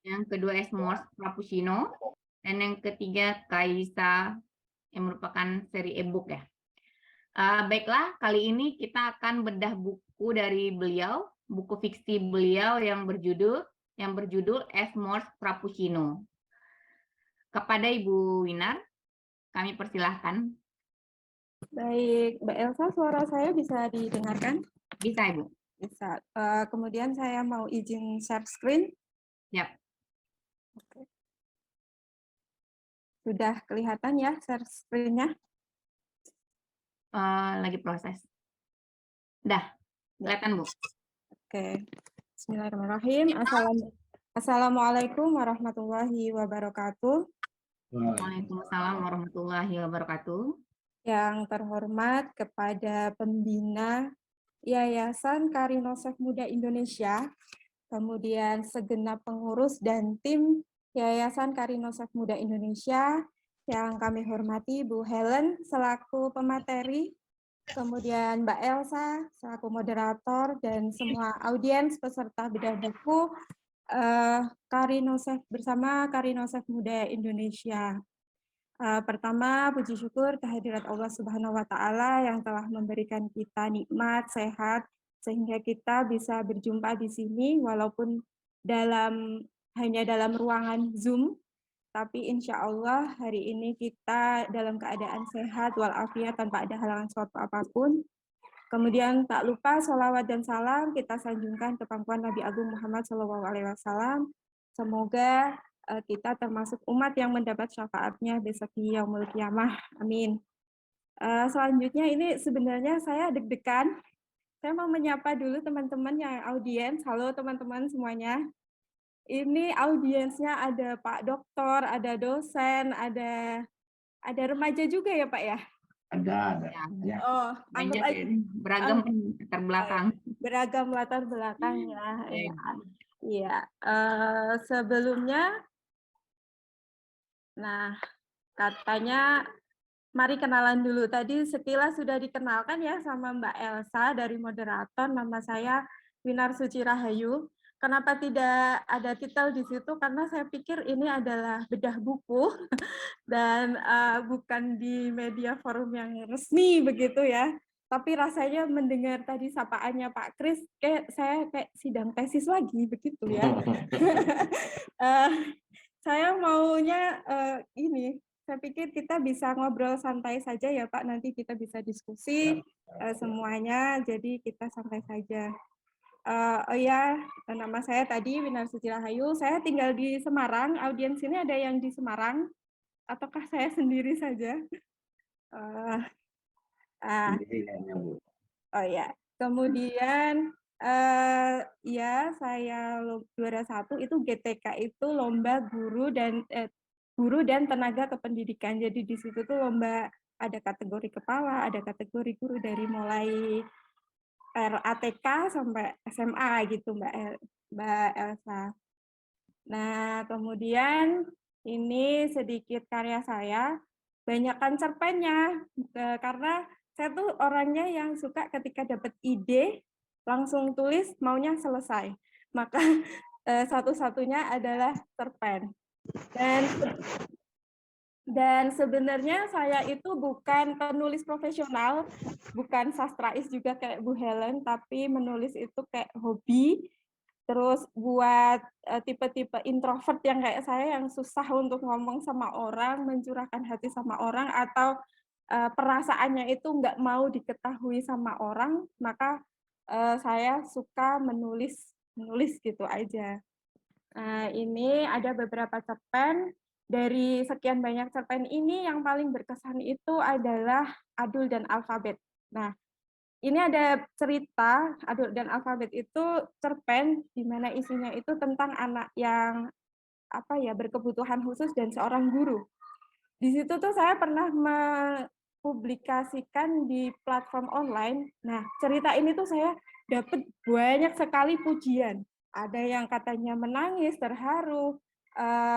yang kedua Esmores Frappuccino, dan yang ketiga Kaisa, yang merupakan seri e-book ya. Baiklah, kali ini kita akan bedah buku dari beliau, buku fiksi beliau yang berjudul Esmores Frappuccino. Kepada Ibu Winar, kami persilahkan. baik, Mbak Elsa, suara saya bisa didengarkan? Bisa, Ibu. Bisa. Kemudian saya mau izin share screen. Yap. Oke. Sudah kelihatan ya share screen-nya? Lagi proses. Udah, kelihatan Bu. Oke. Bismillahirrahmanirrahim. Assalamualaikum warahmatullahi wabarakatuh. Waalaikumsalam warahmatullahi wabarakatuh. Yang terhormat kepada pembina Yayasan Karinosef Muda Indonesia, kemudian segenap pengurus dan tim Yayasan Karinosef Muda Indonesia, yang kami hormati Bu Helen selaku pemateri, kemudian Mbak Elsa selaku moderator, dan semua audiens peserta bedah buku Karinosef bersama Karinosef Muda Indonesia. Pertama, puji syukur kehadirat Allah Subhanahu wa Ta'ala yang telah memberikan kita nikmat, sehat, sehingga kita bisa berjumpa di sini walaupun hanya dalam ruangan Zoom, tapi insya Allah hari ini kita dalam keadaan sehat walafiat tanpa ada halangan suatu apapun. Kemudian tak lupa sholawat dan salam kita sanjungkan ke pangkuan Nabi Agung Muhammad SAW. Semoga kita termasuk umat yang mendapat syafaatnya besok di Yaumul Qiyamah. Amin. Selanjutnya ini sebenarnya saya deg-degan. Saya mau menyapa dulu teman-teman yang audiens. Halo teman-teman semuanya. Ini audiensnya ada Pak Doktor, ada dosen, ada remaja juga ya Pak ya? Ada. Ya. Oh, Banyak ya, beragam latar belakang. Beragam latar belakangnya. Iya. Sebelumnya, nah katanya mari kenalan dulu. Tadi sekilas sudah dikenalkan ya sama Mbak Elsa dari moderator. Nama saya Winar Suci Rahayu. Kenapa tidak ada titel di situ? Karena saya pikir ini adalah bedah buku dan bukan di media forum yang resmi begitu ya. Tapi rasanya mendengar tadi sapaannya Pak Kris, saya kayak sidang tesis lagi begitu ya. Saya maunya ini. Saya pikir kita bisa ngobrol santai saja ya Pak, nanti kita bisa diskusi semuanya, jadi kita santai saja. Oh ya, nama saya tadi Winar Suci Rahayu, saya tinggal di Semarang, audiens ini ada yang di Semarang, ataukah saya sendiri saja? Oh ya, kemudian ya saya juara 1 itu GTK itu lomba guru dan tenaga kependidikan. Jadi di situ tuh lomba ada kategori kepala, ada kategori guru dari mulai RATK sampai SMA gitu Mbak Elsa. Nah, kemudian ini sedikit karya saya, banyakkan cerpennya karena saya tuh orangnya yang suka ketika dapat ide langsung tulis maunya selesai. Maka satu-satunya adalah cerpen. Dan sebenarnya saya itu bukan penulis profesional, bukan sastrais juga kayak Bu Helen, tapi menulis itu kayak hobi. Terus buat tipe-tipe introvert yang kayak saya yang susah untuk ngomong sama orang, mencurahkan hati sama orang, atau perasaannya itu nggak mau diketahui sama orang, maka saya suka menulis gitu aja. Ini ada beberapa cerpen. Dari sekian banyak cerpen ini yang paling berkesan itu adalah Adul dan Alfabet. Nah, ini ada cerita Adul dan Alfabet itu cerpen di mana isinya itu tentang anak yang berkebutuhan khusus dan seorang guru. Di situ tuh saya pernah mempublikasikan di platform online. Nah, cerita ini tuh saya dapat banyak sekali pujian. Ada yang katanya menangis, terharu,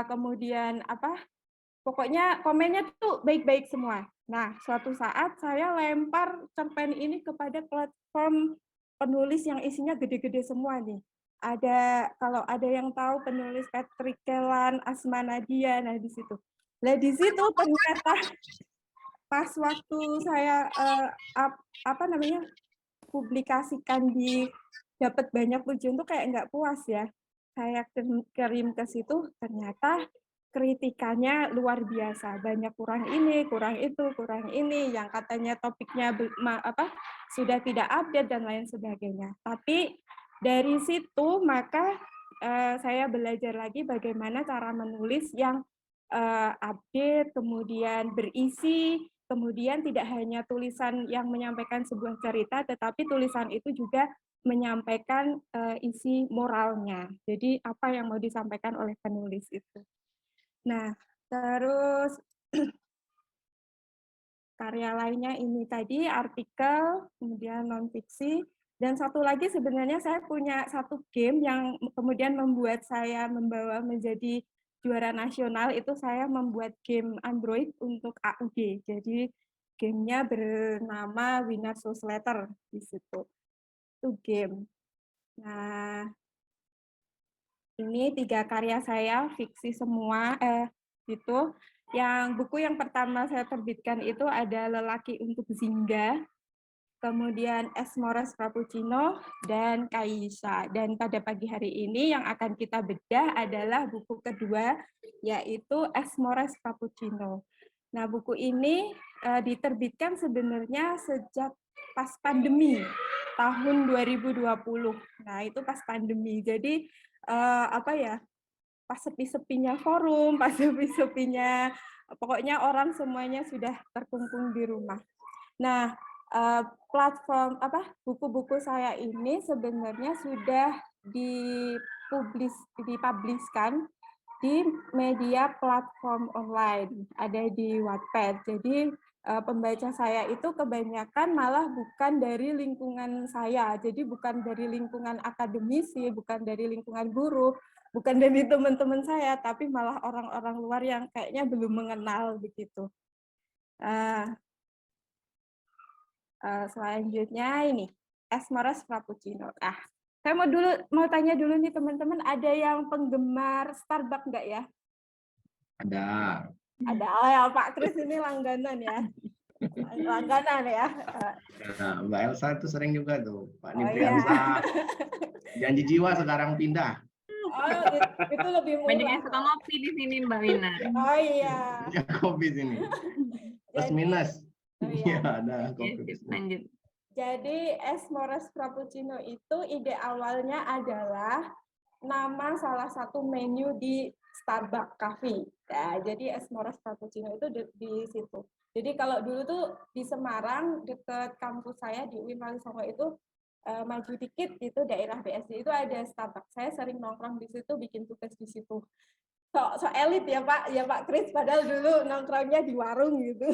kemudian pokoknya komennya tuh baik-baik semua. Nah, suatu saat saya lempar cerpen ini kepada platform penulis yang isinya gede-gede semua nih. Kalau ada yang tahu penulis Patrick Kellan, Asma Nadia, nah di situ. Nah, di situ ternyata pas waktu saya publikasikan dapat banyak pujian tuh kayak nggak puas ya. Saya kirim ke situ, ternyata kritikannya luar biasa. Banyak kurang ini, kurang itu, kurang ini, yang katanya topiknya sudah tidak update dan lain sebagainya. Tapi dari situ maka saya belajar lagi bagaimana cara menulis yang update, kemudian berisi, kemudian tidak hanya tulisan yang menyampaikan sebuah cerita, tetapi tulisan itu juga menyampaikan isi moralnya. Jadi apa yang mau disampaikan oleh penulis itu. Nah, terus karya lainnya ini tadi artikel, kemudian non-fiksi, dan satu lagi sebenarnya saya punya satu game yang kemudian membuat saya membawa menjadi juara nasional, itu saya membuat game Android untuk AUD. Jadi gamenya bernama Winner Souls Letter di situ. Itu game. Nah, ini 3 karya saya, fiksi semua, gitu. Yang buku yang pertama saya terbitkan itu ada Lelaki untuk Zingga, kemudian Es Mores Frappuccino, dan Kaisa. Dan pada pagi hari ini yang akan kita bedah adalah buku kedua, yaitu Es Mores Frappuccino. Nah, buku ini diterbitkan sebenarnya sejak pas pandemi, tahun 2020. Nah, itu pas pandemi. Jadi, apa ya, pas sepi-sepinya forum, pas sepi-sepinya, pokoknya orang semuanya sudah terkungkung di rumah. Nah, platform buku-buku saya ini sebenarnya sudah dipubliskan di media platform online, ada di Wattpad. Jadi pembaca saya itu kebanyakan malah bukan dari lingkungan saya, jadi bukan dari lingkungan akademisi, bukan dari lingkungan guru, bukan dari teman-teman saya, tapi malah orang-orang luar yang kayaknya belum mengenal begitu. Selanjutnya ini Es Mores Frappuccino. Saya mau tanya dulu nih teman-teman, ada yang penggemar Starbucks nggak ya? Ada. Ada. Oh ya, Pak Kris ini langganan ya. Langganan ya. Nah, Mbak Elsa itu sering juga tuh, Pak Oh, Nifriansa. Janji jiwa sekarang pindah. Oh, itu lebih murah. Banyak yang suka ngopi di sini, Mbak Wina. Oh iya. Ya, kopi sini. Plus minus. Oh, Iya, iya. ada kopi. Lanjut. Jadi Es Mores Frappuccino itu ide awalnya adalah nama salah satu menu di Starbucks Cafe. Ya, jadi Es Mores Frappuccino itu di situ. Jadi kalau dulu tuh di Semarang dekat kampus saya di UIN Walisongo itu maju dikit itu daerah BSD itu ada Starbucks. Saya sering nongkrong di situ, bikin tugas di situ. So elit ya Pak Kris, padahal dulu nongkrongnya di warung gitu.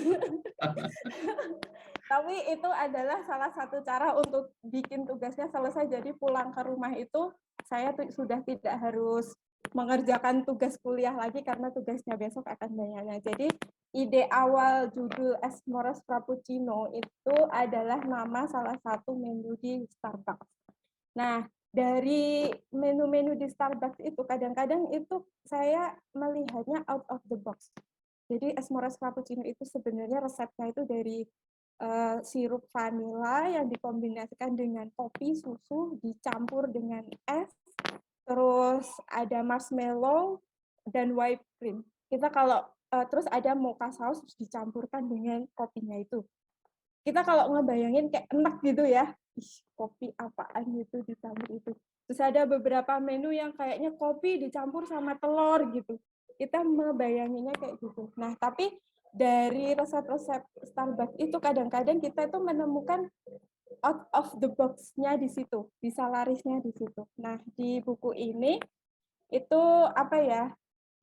Tapi itu adalah salah satu cara untuk bikin tugasnya selesai, jadi pulang ke rumah itu saya sudah tidak harus mengerjakan tugas kuliah lagi karena tugasnya besok akan banyaknya. Jadi ide awal judul Es Mores Frappuccino itu adalah nama salah satu menu di Starbucks. Nah, dari menu-menu di Starbucks itu kadang-kadang itu saya melihatnya out of the box. Jadi Es Mores Frappuccino itu sebenarnya resepnya itu dari sirup vanila yang dikombinasikan dengan kopi, susu, dicampur dengan es, terus ada marshmallow dan whipped cream. Kita kalau terus ada mocha sauce dicampurkan dengan kopinya itu. Kita kalau ngebayangin kayak enak gitu ya, kopi apaan gitu dicampur itu. Terus ada beberapa menu yang kayaknya kopi dicampur sama telur gitu. Kita ngebayanginnya kayak gitu. Nah, tapi dari resep-resep Starbucks itu kadang-kadang kita itu menemukan out of the box-nya di situ, bisa larisnya di situ. Nah, di buku ini itu apa ya?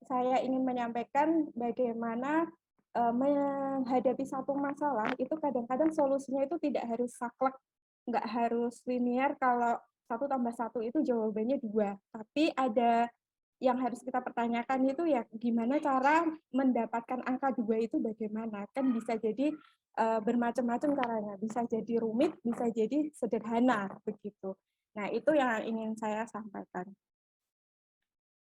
Saya ingin menyampaikan bagaimana menghadapi satu masalah itu kadang-kadang solusinya itu tidak harus saklek, nggak harus linear. Kalau 1+1 itu jawabannya 2, tapi ada yang harus kita pertanyakan itu ya gimana cara mendapatkan angka 2 itu bagaimana. Kan bisa jadi bermacam-macam caranya, bisa jadi rumit, bisa jadi sederhana begitu. Nah, itu yang ingin saya sampaikan.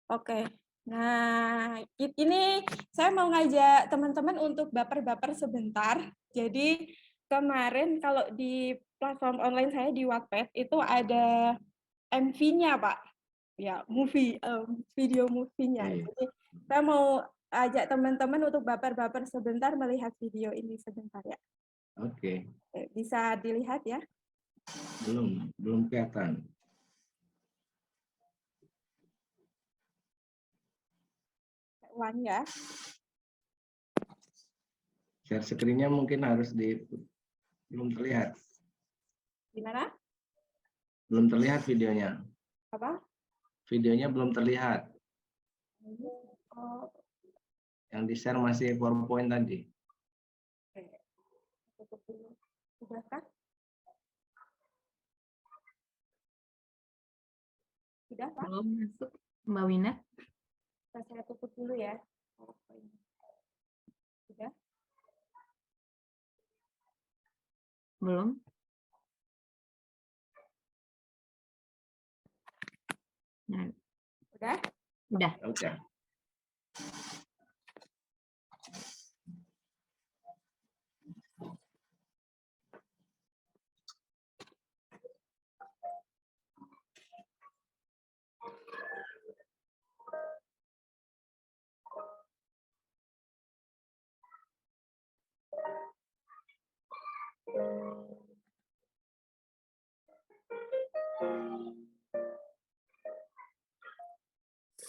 Oke. Nah, ini saya mau ngajak teman-teman untuk baper-baper sebentar. Jadi kemarin kalau di platform online saya di Wattpad itu ada MV-nya, Pak. Ya, video movie-nya. Jadi saya mau ajak teman-teman untuk baper-baper sebentar melihat video ini sebentar ya. Oke. Bisa dilihat ya? Belum kelihatan. One ya. Share screen-nya mungkin harus belum terlihat. Gimana? Belum terlihat videonya. Apa? Videonya belum terlihat. Oh, Yang di-share masih PowerPoint tadi. oke. Tutup dulu. Sudah kan? Sudah, Pak? Belum masuk, Mbak Wina. Saya tutup dulu ya. Sudah? Belum. Nah, Sudah? udah. Oke.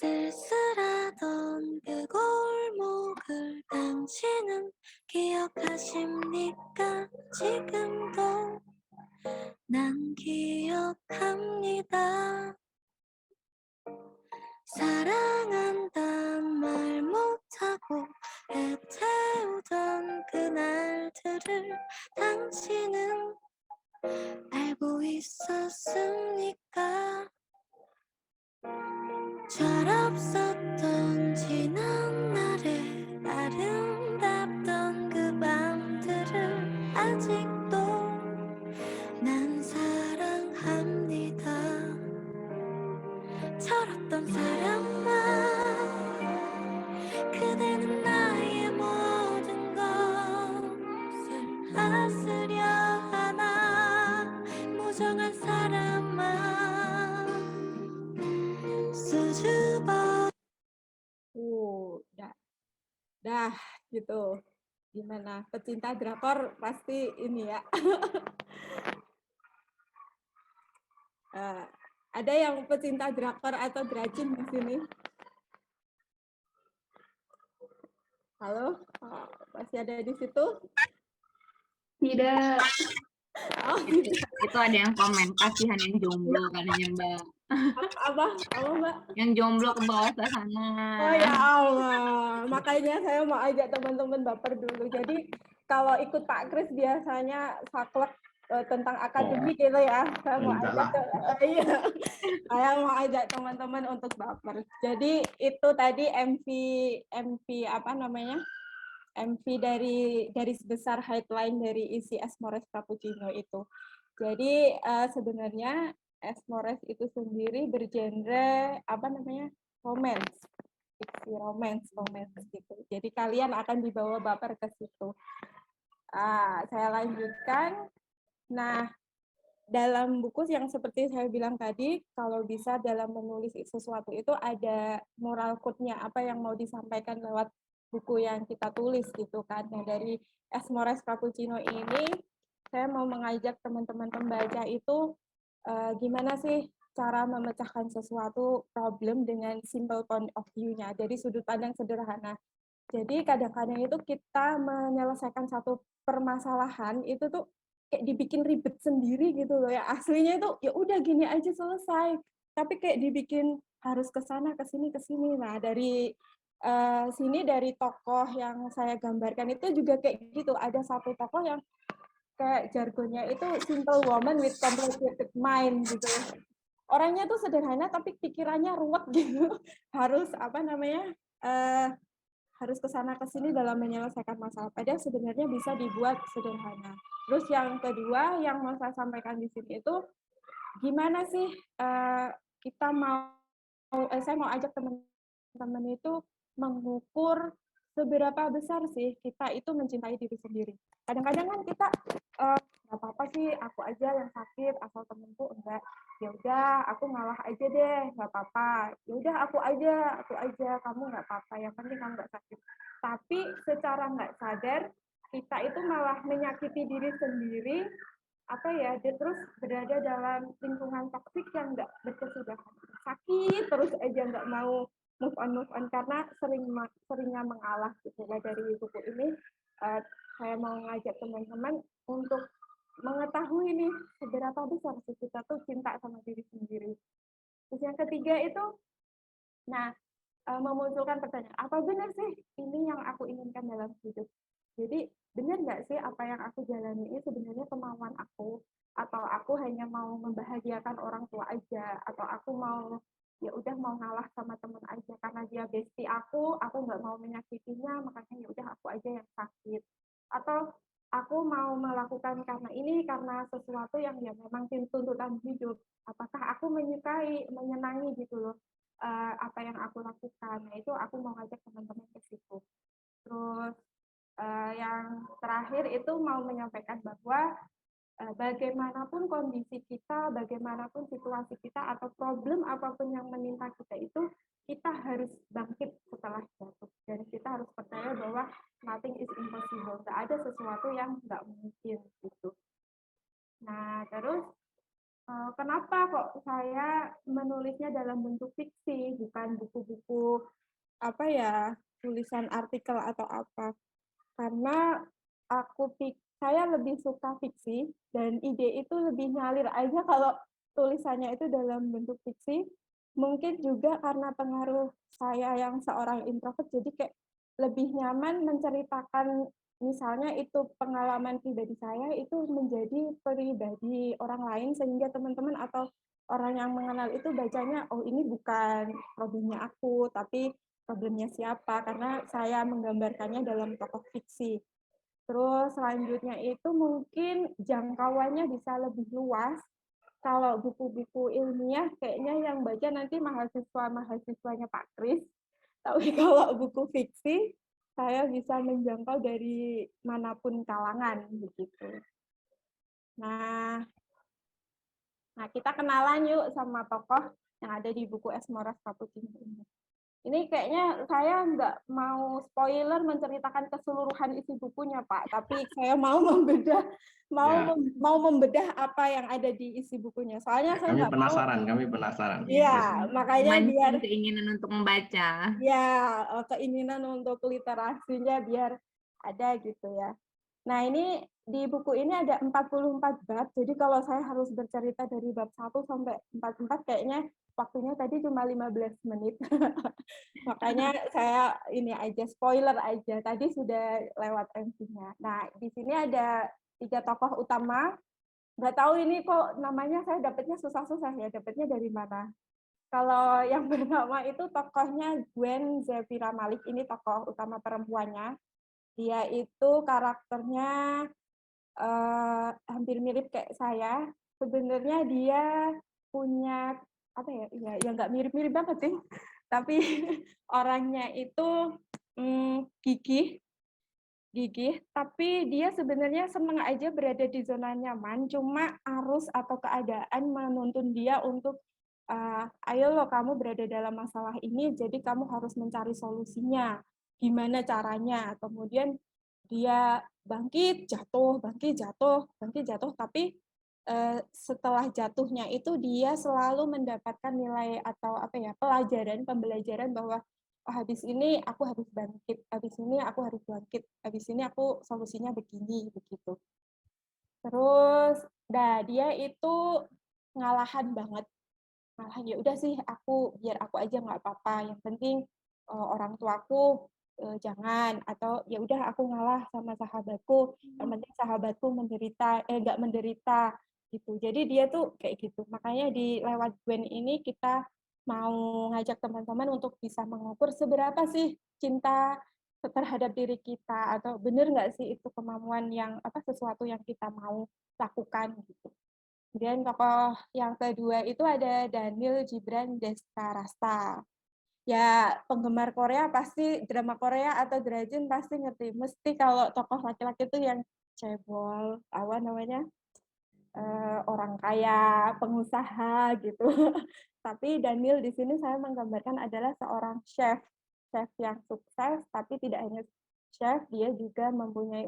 쓸쓸하던 그 골목을 당신은 기억하십니까? 지금도 난 기억합니다. 사랑한단 말 못하고 애태우던 그날들을 당신은 알고 있었습니까? 철없었던 지난 날의 아름답던 그 밤들을 아직도 난 사랑합니다. 철없던 사람아, 그대는 나의 모든 것을 하스려 하나. 무정한 사람아, 수줍어. Dah gitu. Gimana? Pecinta drakor pasti ini ya. Ada yang pecinta drakor atau dracin di sini? Halo? Oh, masih ada di situ? Tidak. Oh, Itu ada yang komen, kasihan yang jomblo katanya Mbak. apa Mbak? Yang jomblo ke bawah ke sana. Oh ya Allah, makanya saya mau ajak teman-teman baper dulu. Jadi kalau ikut Pak Kris biasanya saklek tentang akademik gitu ya. Saya mau ajak saya mau ajak teman-teman untuk baper. Jadi itu tadi MV apa namanya? MV dari garis besar headline dari isi Asmores Cappuccino itu. Jadi sebenarnya Asmores itu sendiri bergenre apa namanya? Romance. Fiksi romance gitu. Jadi kalian akan dibawa baper ke situ. Saya lanjutkan. Nah, dalam buku yang seperti saya bilang tadi, kalau bisa dalam menulis sesuatu itu ada moral code-nya, apa yang mau disampaikan lewat buku yang kita tulis gitu kan. Nah, dari Asmores Cappuccino ini, saya mau mengajak teman-teman pembaca itu gimana sih cara memecahkan sesuatu problem dengan simple point of view-nya, dari sudut pandang sederhana. Jadi kadang-kadang itu kita menyelesaikan satu permasalahan itu tuh kayak dibikin ribet sendiri gitu loh ya. Aslinya itu ya udah gini aja selesai. Tapi kayak dibikin harus ke sana ke sini. Nah, dari sini dari tokoh yang saya gambarkan itu juga kayak gitu. Ada satu tokoh yang kayak jargonnya itu simple woman with complicated mind gitu. Orangnya tuh sederhana tapi pikirannya ruwet gitu. Harus apa namanya? Harus ke sana ke sini dalam menyelesaikan masalah. Padahal sebenarnya bisa dibuat sederhana. Terus yang kedua yang mau saya sampaikan di sini itu gimana sih kita saya mau ajak teman-teman itu mengukur seberapa besar sih kita itu mencintai diri sendiri. Kadang-kadang kan kita nggak apa-apa sih, aku aja yang sakit, asal temenku enggak. Ya udah, aku ngalah aja deh, nggak apa-apa. Ya udah, aku aja, kamu nggak apa-apa. Yang penting kamu nggak sakit. Tapi secara nggak sadar kita itu malah menyakiti diri sendiri, apa ya? Dia terus berada dalam lingkungan toksik yang nggak berkesudahan. Sakit terus aja nggak mau move on karena seringnya mengalah gitu. Nah, dari buku ini saya mau ngajak teman-teman untuk mengetahui nih seberapa besar sih kita tuh cinta sama diri sendiri. Terus yang ketiga itu, memunculkan pertanyaan, apa benar sih ini yang aku inginkan dalam hidup? Jadi benar nggak sih apa yang aku jalani ini sebenarnya kemauan aku, atau aku hanya mau membahagiakan orang tua aja, atau aku mau ya udah mau ngalah sama teman aja karena dia bestie aku nggak mau menyakitinya, makanya ya udah aku aja yang sakit, atau aku mau melakukan karena sesuatu yang ya memang tuntutan hidup. Apakah aku menyukai, menyenangi gitu loh apa yang aku lakukan. Nah, itu aku mau ngajak teman-teman ke situ. Terus yang terakhir itu mau menyampaikan bahwa bagaimanapun kondisi kita, bagaimanapun situasi kita, atau problem apapun yang menimpa kita itu, kita harus bangkit setelah jatuh. Dan kita harus percaya bahwa nothing is impossible. Nggak ada sesuatu yang nggak mungkin gitu. Nah, terus kenapa kok saya menulisnya dalam bentuk fiksi, bukan buku-buku tulisan artikel atau apa? Karena saya lebih suka fiksi dan ide itu lebih ngalir aja kalau tulisannya itu dalam bentuk fiksi. Mungkin juga karena pengaruh saya yang seorang introvert, jadi kayak lebih nyaman menceritakan misalnya itu pengalaman pribadi saya itu menjadi pribadi orang lain, sehingga teman-teman atau orang yang mengenal itu bacanya, oh ini bukan problemnya aku, tapi problemnya siapa, karena saya menggambarkannya dalam tokoh fiksi. Terus selanjutnya itu mungkin jangkauannya bisa lebih luas. Kalau buku-buku ilmiah kayaknya yang baca nanti mahasiswanya Pak Kris. Tapi kalau buku fiksi saya bisa menjangkau dari manapun kalangan begitu. Nah, kita kenalan yuk sama tokoh yang ada di buku Es Moras Cappuccino ini. Ini kayaknya saya nggak mau spoiler menceritakan keseluruhan isi bukunya, Pak, tapi saya mau membedah apa yang ada di isi bukunya. Soalnya saya nggak mau. Kami penasaran. Iya, makanya biar keinginan untuk membaca. Ya, keinginan untuk literasinya biar ada gitu ya. Nah, ini di buku ini ada 44 bab, jadi kalau saya harus bercerita dari bab 1 sampai 44 kayaknya waktunya tadi cuma 15 menit. Makanya saya ini aja, spoiler aja, tadi sudah lewat MC-nya. Nah, di sini ada 3 tokoh utama. Nggak tahu ini kok namanya saya dapatnya susah-susah ya, dapatnya dari mana. Kalau yang pertama itu tokohnya Gwen Zafira Malik, ini tokoh utama perempuannya. Dia itu karakternya hampir mirip kayak saya. Sebenarnya dia punya ya nggak mirip-mirip banget sih. Tapi orangnya itu gigih, tapi dia sebenarnya senang aja berada di zona nyaman, cuma arus atau keadaan menuntun dia untuk ayo lo kamu berada dalam masalah ini, jadi kamu harus mencari solusinya. Gimana caranya? Kemudian dia bangkit, jatuh, tapi setelah jatuhnya itu dia selalu mendapatkan nilai atau pembelajaran bahwa habis ini aku harus bangkit, habis ini aku harus bangkit, habis ini aku solusinya begini, begitu. Terus, dia itu ngalahan banget. Ya udah sih, biar aku aja nggak apa-apa, yang penting orang tuaku jangan, atau ya udah aku ngalah sama sahabatku, yang penting sahabatku nggak menderita gitu. Jadi dia tuh kayak gitu. Makanya di lewat Gwen ini kita mau ngajak teman-teman untuk bisa mengukur seberapa sih cinta terhadap diri kita, atau bener nggak sih itu kemampuan yang sesuatu yang kita mau lakukan gitu. Kemudian tokoh yang kedua itu ada Daniel Gibran Destarasta. Ya, penggemar Korea pasti, drama Korea atau Drajin pasti ngerti. Mesti kalau tokoh laki-laki itu yang cebol, orang kaya, pengusaha gitu. Tapi Daniel di sini saya menggambarkan adalah seorang chef yang sukses, tapi tidak hanya chef, dia juga mempunyai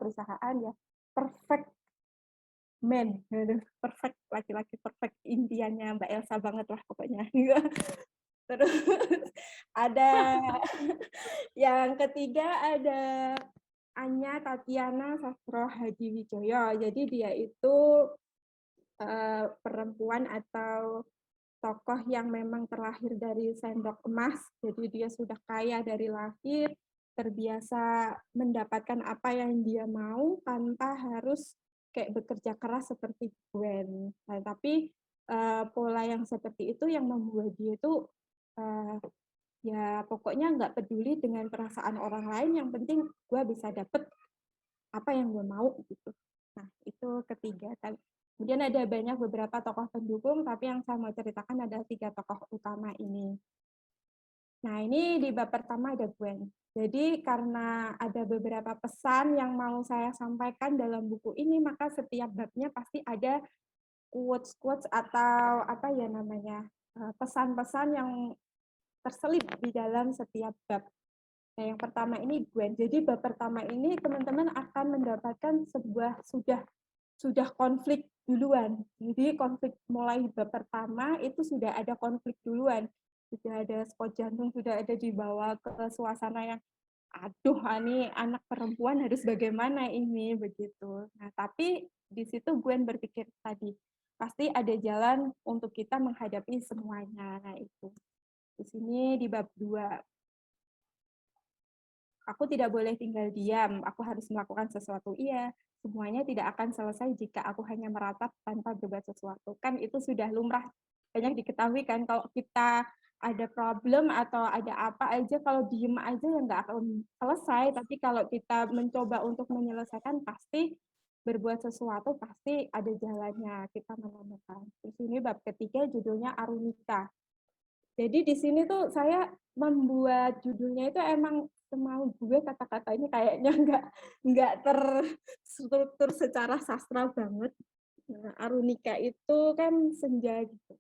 perusahaan ya perfect man, perfect laki-laki perfect, impiannya Mbak Elsa banget lah pokoknya. Terus ada yang ketiga ada Anya Tatiana Sastro Hadiwijoyo. Jadi dia itu perempuan atau tokoh yang memang terlahir dari sendok emas. Jadi dia sudah kaya dari lahir, terbiasa mendapatkan apa yang dia mau tanpa harus kayak bekerja keras seperti Gwen. Nah, tapi pola yang seperti itu yang membuat dia itu ya pokoknya nggak peduli dengan perasaan orang lain, yang penting gue bisa dapet apa yang gue mau gitu. Nah, itu ketiga. Kemudian ada banyak beberapa tokoh pendukung, tapi yang saya mau ceritakan ada 3 tokoh utama ini. Nah, ini di bab pertama ada Gwen. Jadi karena ada beberapa pesan yang mau saya sampaikan dalam buku ini, maka setiap babnya pasti ada quotes-quotes atau apa ya namanya, pesan-pesan yang terselip di dalam setiap bab. Nah, yang pertama ini Gwen. Jadi bab pertama ini teman-teman akan mendapatkan sebuah sudah konflik duluan. Jadi konflik mulai bab pertama itu sudah ada konflik duluan. Sudah ada spot jantung, sudah ada dibawa ke suasana yang aduh, ini anak perempuan harus bagaimana ini begitu. Nah, tapi di situ Gwen berpikir tadi, pasti ada jalan untuk kita menghadapi semuanya. Nah, itu. Di sini di bab 2. Aku tidak boleh tinggal diam, aku harus melakukan sesuatu. Iya, semuanya tidak akan selesai jika aku hanya meratap tanpa berbuat sesuatu. Kan itu sudah lumrah, banyak diketahui kan, kalau kita ada problem atau ada apa aja, kalau diem aja ya nggak akan selesai, tapi kalau kita mencoba untuk menyelesaikan, pasti berbuat sesuatu, pasti ada jalannya, kita menemukan. Terus ini bab ketiga judulnya Arunika. Jadi di sini tuh saya membuat judulnya itu emang semau gue, kata-katanya kayaknya nggak terstruktur secara sastra banget. Nah, Arunika itu kan senja gitu.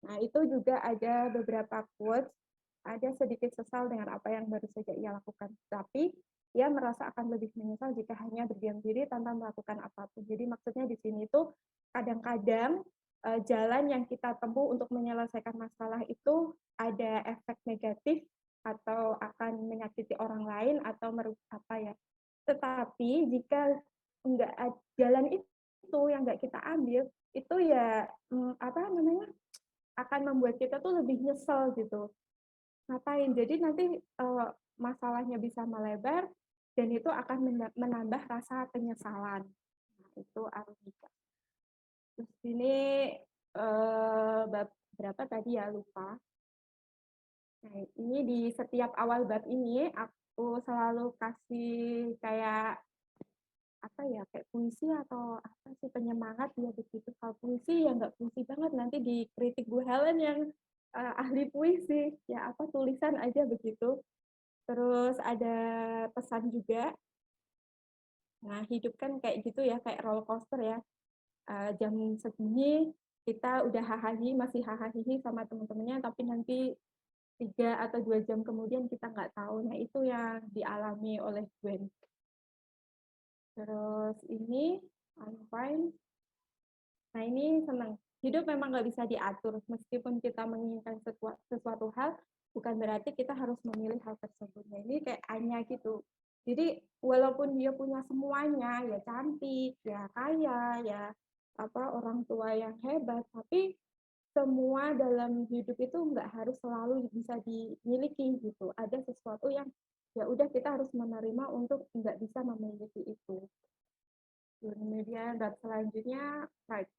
Nah, itu juga ada beberapa quotes, ada sedikit sesal dengan apa yang baru saja ia lakukan. Tapi ia merasa akan lebih menyesal jika hanya berdiam diri tanpa melakukan apapun. Jadi maksudnya di sini tuh kadang-kadang jalan yang kita tempuh untuk menyelesaikan masalah itu ada efek negatif atau akan menyakiti orang lain atau apa ya. Tetapi jika enggak jalan itu yang enggak kita ambil, itu ya apa namanya, akan membuat kita tuh lebih nyesel gitu. Ngapain? Jadi nanti masalahnya bisa melebar dan itu akan menambah rasa penyesalan. Nah, itu Arunika. Terus ini bab berapa tadi ya, lupa. Nah, ini di setiap awal bab ini aku selalu kasih kayak apa ya, kayak puisi atau apa sih, penyemangat ya begitu. Kalau puisi ya nggak puisi banget, nanti dikritik Bu Helen yang ahli puisi, ya apa tulisan aja begitu. Terus ada pesan juga. Nah, hidup kan kayak gitu ya, kayak roller coaster ya. Jam segini kita udah hahaha, masih hahaha sama teman-temannya, tapi nanti 3 atau 2 jam kemudian kita nggak tahu. Nah, itu yang dialami oleh Gwen. Terus ini, I'm fine. Nah, ini senang. Hidup memang nggak bisa diatur. Meskipun kita menginginkan sesuatu hal, bukan berarti kita harus memilih hal tersebut. Nah, ini kayak Anya gitu. Jadi, walaupun dia punya semuanya, ya cantik, ya kaya, ya apa orang tua yang hebat, tapi semua dalam hidup itu nggak harus selalu bisa dimiliki gitu. Ada sesuatu yang ya udah kita harus menerima untuk nggak bisa memiliki itu. Kemudian bab selanjutnya pride.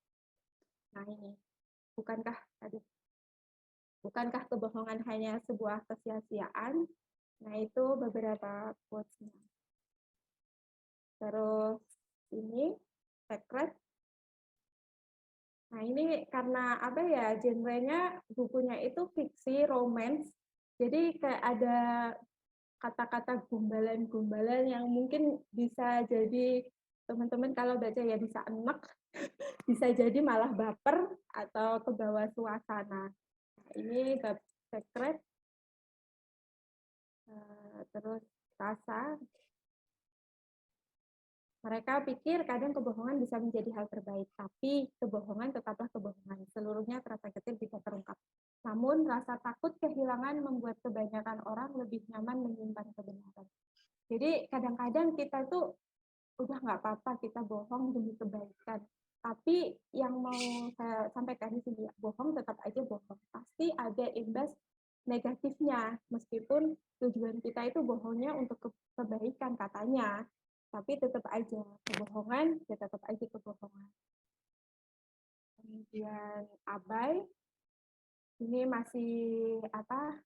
Nah, ini bukankah kebohongan hanya sebuah kesia-siaan? Nah, itu beberapa quotes-nya. Terus ini secret. Nah, ini karena apa ya, genrenya bukunya itu fiksi romance. Jadi kayak ada kata-kata gumbalan-gumbalan yang mungkin bisa jadi teman-teman kalau baca ya bisa enek, bisa jadi malah baper atau ke bawah suasana. Nah, ini bab secret, terus rasa. Mereka pikir kadang kebohongan bisa menjadi hal terbaik, tapi kebohongan tetaplah kebohongan. Seluruhnya terasa kecil bisa terungkap. Namun, rasa takut kehilangan membuat kebanyakan orang lebih nyaman menyimpan kebenaran. Jadi, kadang-kadang kita tuh udah nggak apa-apa kita bohong demi kebaikan. Tapi yang mau saya sampaikan di sini, bohong tetap aja bohong. Pasti ada imbas negatifnya, meskipun tujuan kita itu bohongnya untuk kebaikan katanya. Tapi tetap aja kebohongan, ya tetap aja kebohongan. Kemudian abai, ini masih apa?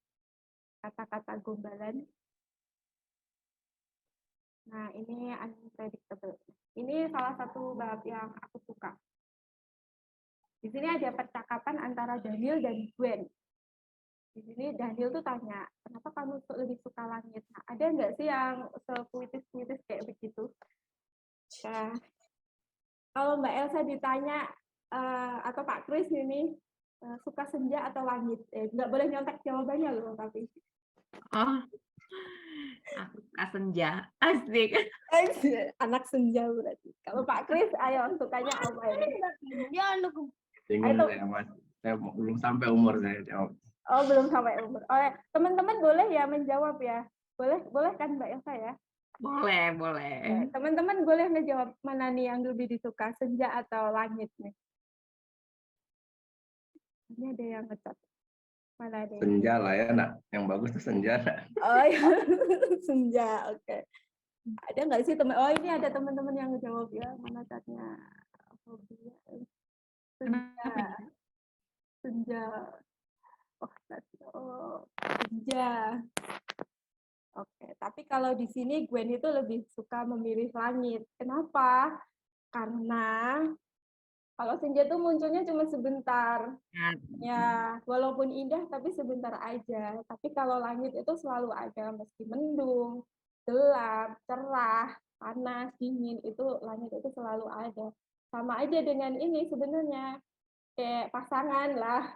Kata-kata gombalan. Nah, ini unpredictable. Ini salah satu bab yang aku suka. Di sini ada percakapan antara Daniel dan Gwen. Di sini Daniel tuh tanya, kenapa kamu lebih suka langit? Nah, ada nggak sih yang sepuitis-puitis kayak begitu? Nah, kalau Mbak Elsa ditanya, atau Pak Kris ini, suka senja atau langit? Nggak boleh nyontek jawabannya loh, tapi. Oh, aku suka senja. Asik. Anak senja berarti. Kalau Pak Kris, ayo sukanya apa ini? Bingung saya, Mas. Saya belum sampai umur saya jawab. Oh, belum sampai umur. Oh, teman-teman boleh ya menjawab ya? Boleh kan Mbak Elsa ya? Boleh, boleh. Teman-teman boleh ngejawab mana nih yang lebih disuka, senja atau langit nih? Ini ada yang ngecat. Mana ada? Senja lah ya, nak. Yang bagus tuh senja. Nak. Oh ya, senja, oke. Ada nggak sih teman? Oh, ini ada teman-teman yang ngejawab ya. Mana catnya? Senja. Senja. Oh, senja. Oke, tapi kalau di sini Gwen itu lebih suka memilih langit. Kenapa? Karena kalau senja itu munculnya cuma sebentar. Ya, walaupun indah tapi sebentar aja. Tapi kalau langit itu selalu ada, meski mendung, gelap, cerah, panas, dingin, itu langit itu selalu ada. Sama aja dengan ini sebenarnya, kayak pasangan lah.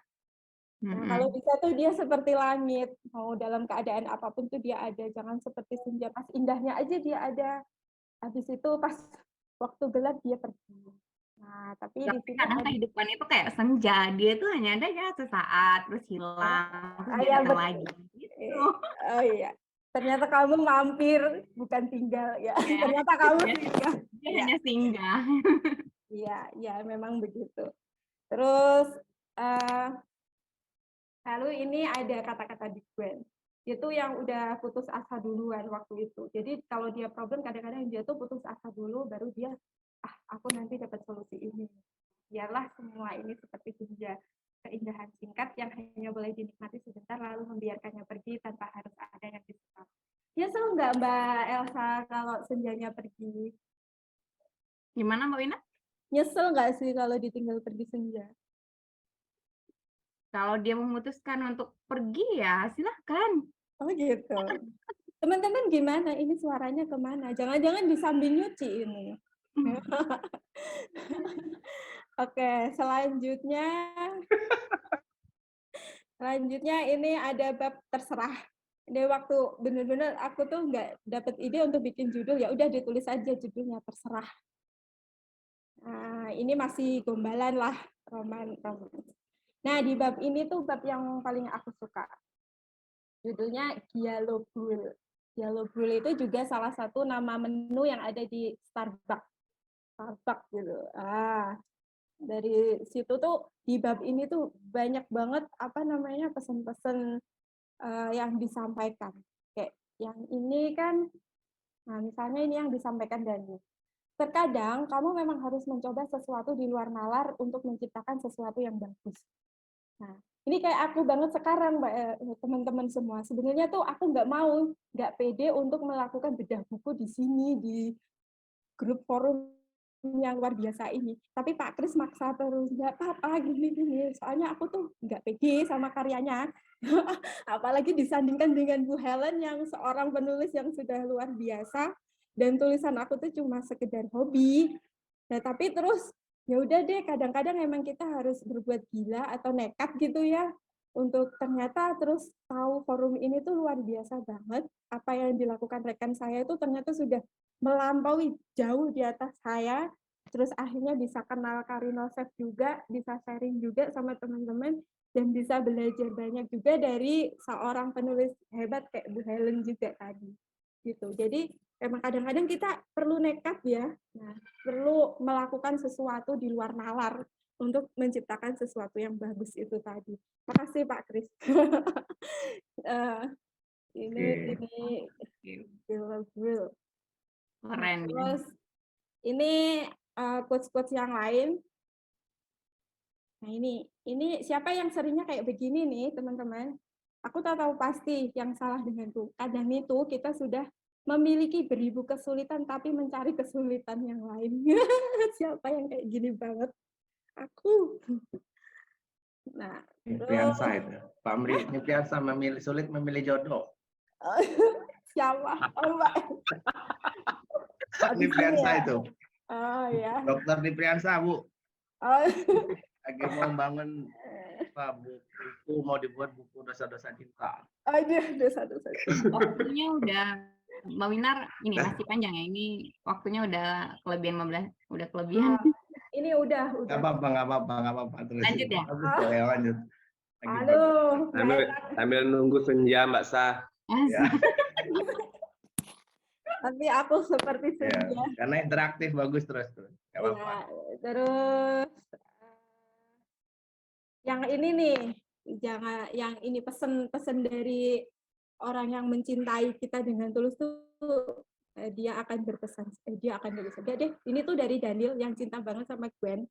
Nah, kalau bisa tuh dia seperti langit, mau dalam keadaan apapun tuh dia ada, jangan seperti senja, pas indahnya aja dia ada, habis itu pas waktu gelap dia pergi. Nah, tapi di sini kadang kehidupan itu kayak senja, dia tuh hanya ada ya sesaat, terus hilang, terus dia datang lagi. Gitu. Oh iya, ternyata kamu mampir, bukan tinggal ya. Ternyata kamu singgah. Dia hanya singgah. Iya, memang begitu. Terus lalu ini ada kata-kata di Gwen. Itu yang udah putus asa duluan waktu itu. Jadi kalau dia problem kadang-kadang dia tuh putus asa dulu baru dia aku nanti dapat solusi ini. Biarlah semua ini seperti senja, keindahan singkat yang hanya boleh dinikmati sebentar lalu membiarkannya pergi tanpa harus ada yang disesal. Nyesel nggak Mbak Elsa kalau senjanya pergi? Gimana Mbak Wina? Nyesel nggak sih kalau ditinggal pergi senja? Kalau dia memutuskan untuk pergi ya silahkan. Oh gitu. Teman-teman gimana? Ini suaranya kemana? Jangan-jangan disambil nyuci ini. Oke, selanjutnya ini ada bab terserah. Ini waktu bener-bener aku tuh nggak dapet ide untuk bikin judul, ya udah ditulis aja judulnya terserah. Nah, ini masih gombalan lah, roman. Nah, di bab ini tuh bab yang paling aku suka. Judulnya Giallo Brul. Giallo Brul itu juga salah satu nama menu yang ada di Starbucks gitu. Dari situ tuh di bab ini tuh banyak banget pesan-pesan yang disampaikan. Kayak yang ini kan, nah misalnya ini yang disampaikan Dani. Terkadang kamu memang harus mencoba sesuatu di luar nalar untuk menciptakan sesuatu yang bagus. Nah, ini kayak aku banget sekarang, teman-teman semua. Sebenarnya tuh aku nggak pede untuk melakukan bedah buku di sini, di grup forum yang luar biasa ini. Tapi Pak Kris maksa terus, nggak apa-apa, gini. Soalnya aku tuh nggak pede sama karyanya. Apalagi disandingkan dengan Bu Helen yang seorang penulis yang sudah luar biasa, dan tulisan aku tuh cuma sekedar hobi. Nah, tapi terus ya udah deh, kadang-kadang emang kita harus berbuat gila atau nekat gitu ya. untuk ternyata terus tahu forum ini tuh luar biasa banget. Apa yang dilakukan rekan saya itu ternyata sudah melampaui jauh di atas saya. Terus akhirnya bisa kenal Karinosef juga, bisa sharing juga sama teman-teman, dan bisa belajar banyak juga dari seorang penulis hebat kayak Bu Helen juga tadi. Gitu. Jadi emang kadang-kadang kita perlu nekat ya, nah, perlu melakukan sesuatu di luar nalar untuk menciptakan sesuatu yang bagus itu tadi. Makasih Pak Kris. Ini grill. Keren. Terus ini quotes-quotes yang lain. Nah ini siapa yang seringnya kayak begini nih teman-teman? Aku tak tahu pasti yang salah denganku. Kadang itu kita sudah memiliki beribu kesulitan tapi mencari kesulitan yang lain. Siapa yang kayak gini banget? Aku. Nah, Nipriansa itu. Pamri Nipriansa sulit memilih jodoh. Siapa? Oh, Mbak. Nipriansa itu. Oh ya. Dokter Nipriansa, Bu. Oh. Lagi mau bangun buku, mau dibuat buku dosa-dosa cinta. Aduh, dosa-dosa. Waktunya udah Mbak Winar ini masih panjang ya. Ini waktunya udah kelebihan 15, udah kelebihan. Ini udah. Nggak apa-apa. Terus. Lanjut ya? Lanjut. Aduh. Sambil nunggu senja Mbak Sah. Ya. Tapi aku seperti Ya, senja. karena interaktif bagus terus. Nggak apa-apa. Ya, terus yang ini nih, jangan yang ini pesan dari orang yang mencintai kita dengan tulus tuh dia akan berpesan. Dia deh, ini tuh dari Daniel yang cinta banget sama Gwen.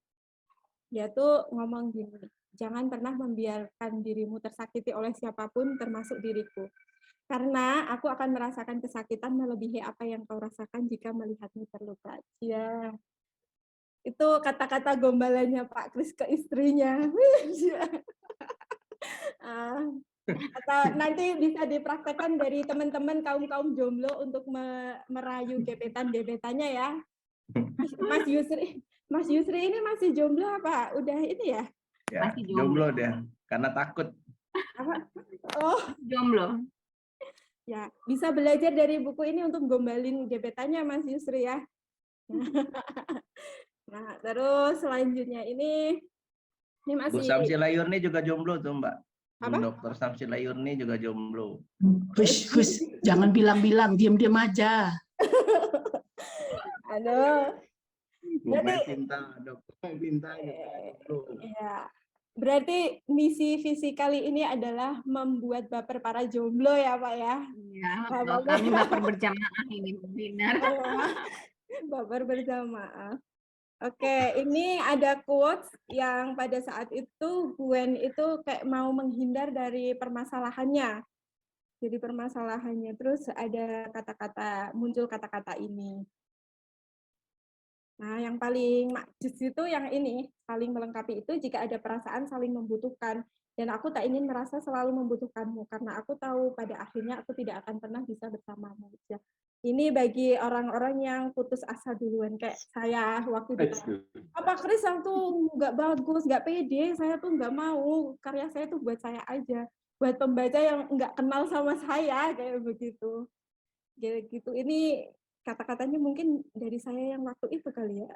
Dia tuh ngomong gini, jangan pernah membiarkan dirimu tersakiti oleh siapapun termasuk diriku. Karena aku akan merasakan kesakitan melebihi apa yang kau rasakan jika melihatmu terluka. Ya. Itu kata-kata gombalannya Pak Kris ke istrinya. Atau nanti bisa dipraktekkan dari teman-teman kaum jomblo untuk merayu gebetannya ya. Mas Yusri ini masih jomblo apa? Udah ini ya? Ya, masih jomblo dia, karena takut. Apa? Oh, jomblo. Ya, bisa belajar dari buku ini untuk gombalin gebetannya Mas Yusri ya. Nah, terus selanjutnya ini masih Bu Samsila Yurni juga jomblo tuh, Mbak. Apa? Dokter Samsila Yurni juga jomblo. Hush, jangan bilang-bilang, diam-diam aja. Aduh. Berarti cinta, dokter cinta. Iya. Berarti misi visi kali ini adalah membuat baper para jomblo ya, Pak ya. Iya, kami baper berjamaah ini benar. Baper berjamaah. Oke, ini ada quotes yang pada saat itu Gwen itu kayak mau menghindar dari permasalahannya. Jadi permasalahannya terus ada muncul kata-kata ini. Nah, yang paling makjus itu yang ini, saling melengkapi itu jika ada perasaan saling membutuhkan. Dan aku tak ingin merasa selalu membutuhkanmu, karena aku tahu pada akhirnya aku tidak akan pernah bisa bersamamu. Ya. Ini bagi orang-orang yang putus asa duluan, kayak saya waktu itu. Apa Kris yang tuh nggak bagus, nggak pede, saya tuh nggak mau, karya saya tuh buat saya aja. Buat pembaca yang nggak kenal sama saya, kayak begitu. Gitu. Ini kata-katanya mungkin dari saya yang waktu itu kali ya.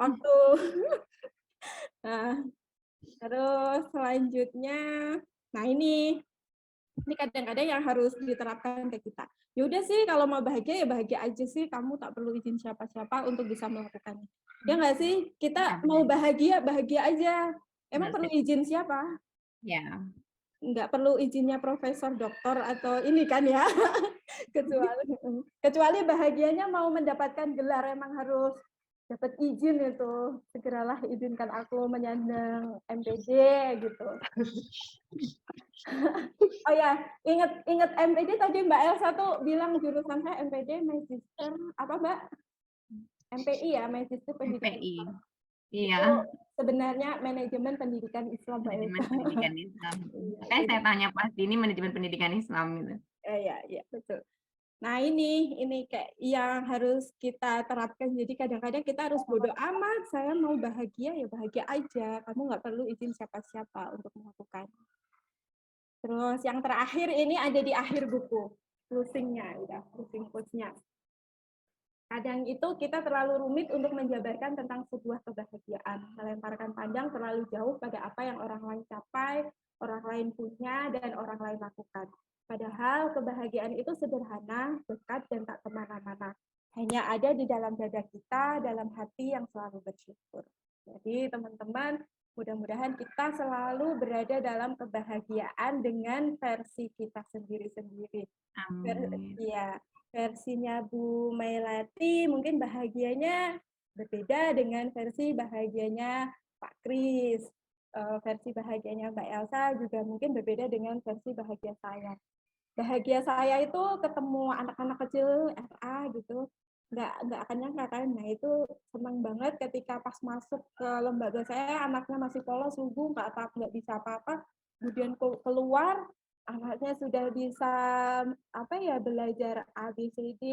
Waktu. Nah, terus selanjutnya, nah ini kadang-kadang yang harus diterapkan ke kita. Ya udah sih, kalau mau bahagia ya bahagia aja sih, kamu tak perlu izin siapa-siapa untuk bisa melakukannya. Ya nggak sih? Kita mau bahagia aja. Emang perlu izin siapa? Ya. Nggak perlu izinnya profesor, doktor, atau ini kan ya. kecuali bahagianya mau mendapatkan gelar, emang harus dapat izin itu. Segeralah izinkan aku menyandang MPD gitu. Oh ya, ingat MPD tadi Mbak Elsa tuh bilang jurusan saya MPD Magister apa Mbak? MPI ya, Magister Pendidikan MPI. Islam. Iya. Itu sebenarnya manajemen pendidikan Islam Mbak Elsa. Manajemen pendidikan Islam. Makanya saya tanya pasti ini manajemen pendidikan Islam gitu. Iya, betul. Nah ini kayak yang harus kita terapkan. Jadi kadang-kadang kita harus bodoh amat. Saya mau bahagia ya bahagia aja. Kamu nggak perlu izin siapa-siapa untuk melakukan. Terus yang terakhir ini ada di akhir buku, closing-nya, udah closing quotes-nya. Kadang itu kita terlalu rumit untuk menjabarkan tentang sebuah kebahagiaan, melemparkan pandang terlalu jauh pada apa yang orang lain capai, orang lain punya, dan orang lain lakukan. Padahal kebahagiaan itu sederhana, dekat, dan tak kemana-mana. Hanya ada di dalam dada kita, dalam hati yang selalu bersyukur. Jadi teman-teman, mudah-mudahan kita selalu berada dalam kebahagiaan dengan versi kita sendiri-sendiri. Ya, versinya Bu Mailati mungkin bahagianya berbeda dengan versi bahagianya Pak Kris. Versi bahagianya Mbak Elsa juga mungkin berbeda dengan versi bahagia saya. Bahagia saya itu ketemu anak-anak kecil FA gitu, nggak akan nyangka kan. Nah itu senang banget ketika pas masuk ke lembaga saya, anaknya masih polos, lugu, nggak bisa apa-apa. Kemudian keluar, anaknya sudah bisa belajar ABCD,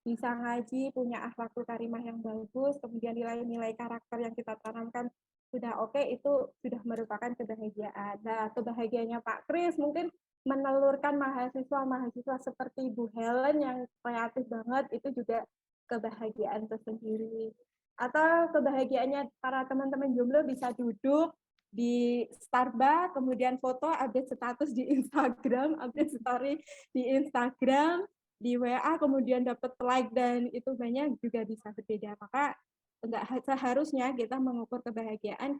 bisa ngaji, punya akhlakul karimah yang bagus, kemudian nilai-nilai karakter yang kita tanamkan sudah oke, itu sudah merupakan kebahagiaan. Nah, kebahagiaannya Pak Kris mungkin menelurkan mahasiswa-mahasiswa seperti Bu Helen yang kreatif banget, itu juga kebahagiaan tersendiri. Atau kebahagiaannya para teman-teman jomblo bisa duduk di Starbucks, kemudian foto, update status di Instagram, update story di Instagram, di WA, kemudian dapat like dan itu banyak, juga bisa berbeda. Maka enggak seharusnya kita mengukur kebahagiaan,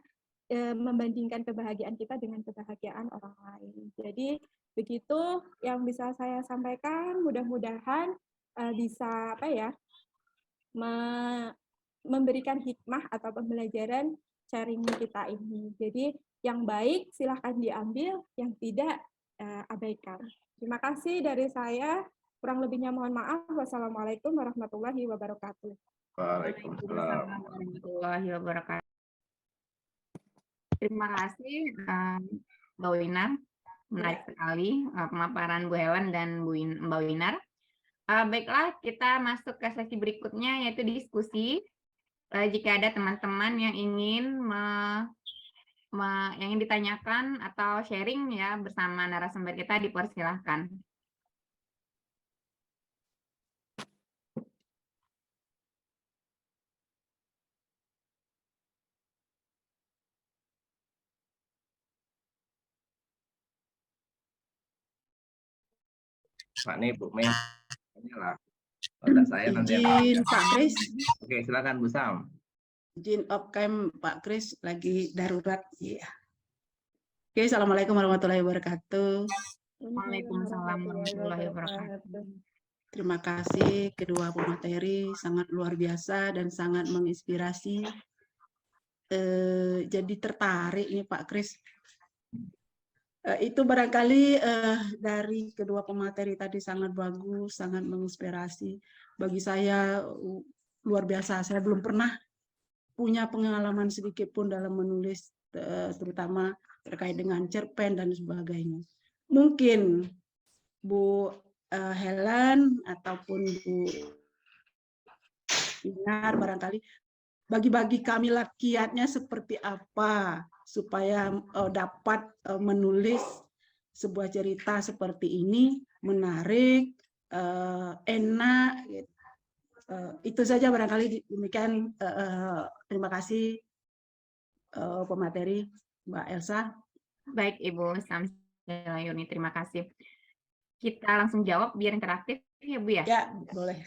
membandingkan kebahagiaan kita dengan kebahagiaan orang lain. Jadi begitu yang bisa saya sampaikan, mudah-mudahan bisa memberikan hikmah atau pembelajaran sharing kita ini. Jadi yang baik silahkan diambil, yang tidak abaikan. Terima kasih dari saya. Kurang lebihnya mohon maaf. Wassalamualaikum warahmatullahi wabarakatuh. Waalaikumsalam warahmatullahi wabarakatuh. Terima kasih Mbak Winar. Menarik sekali pemaparan Bu Helen dan Mbak Winar. Baiklah, kita masuk ke sesi berikutnya, yaitu diskusi. Jika ada teman-teman yang ingin yang ditanyakan atau sharing ya bersama narasumber kita, dipersilahkan. Pak nih Bu Mei, lah. Kalau saya nanti Izin Pak Kris. Oke, silakan Bu Sam. Izin off cam Pak Kris lagi darurat. Iya. Oke, assalamualaikum warahmatullahi wabarakatuh. Waalaikumsalam warahmatullahi wabarakatuh. Terima kasih kedua pemateri, sangat luar biasa dan sangat menginspirasi. Jadi tertarik nih Pak Kris. Itu barangkali dari kedua pemateri tadi sangat bagus, sangat menginspirasi. Bagi saya luar biasa. Saya belum pernah punya pengalaman sedikit pun dalam menulis, terutama terkait dengan cerpen dan sebagainya. Mungkin Bu Helen ataupun Bu Winar barangkali bagi-bagi kami kiatnya seperti apa supaya dapat menulis sebuah cerita seperti ini, menarik, enak. Gitu. Itu saja barangkali, demikian. Terima kasih pemateri Mbak Elsa. Baik Ibu Samsilayuni, terima kasih. Kita langsung jawab biar interaktif ya Bu ya? Ya, boleh.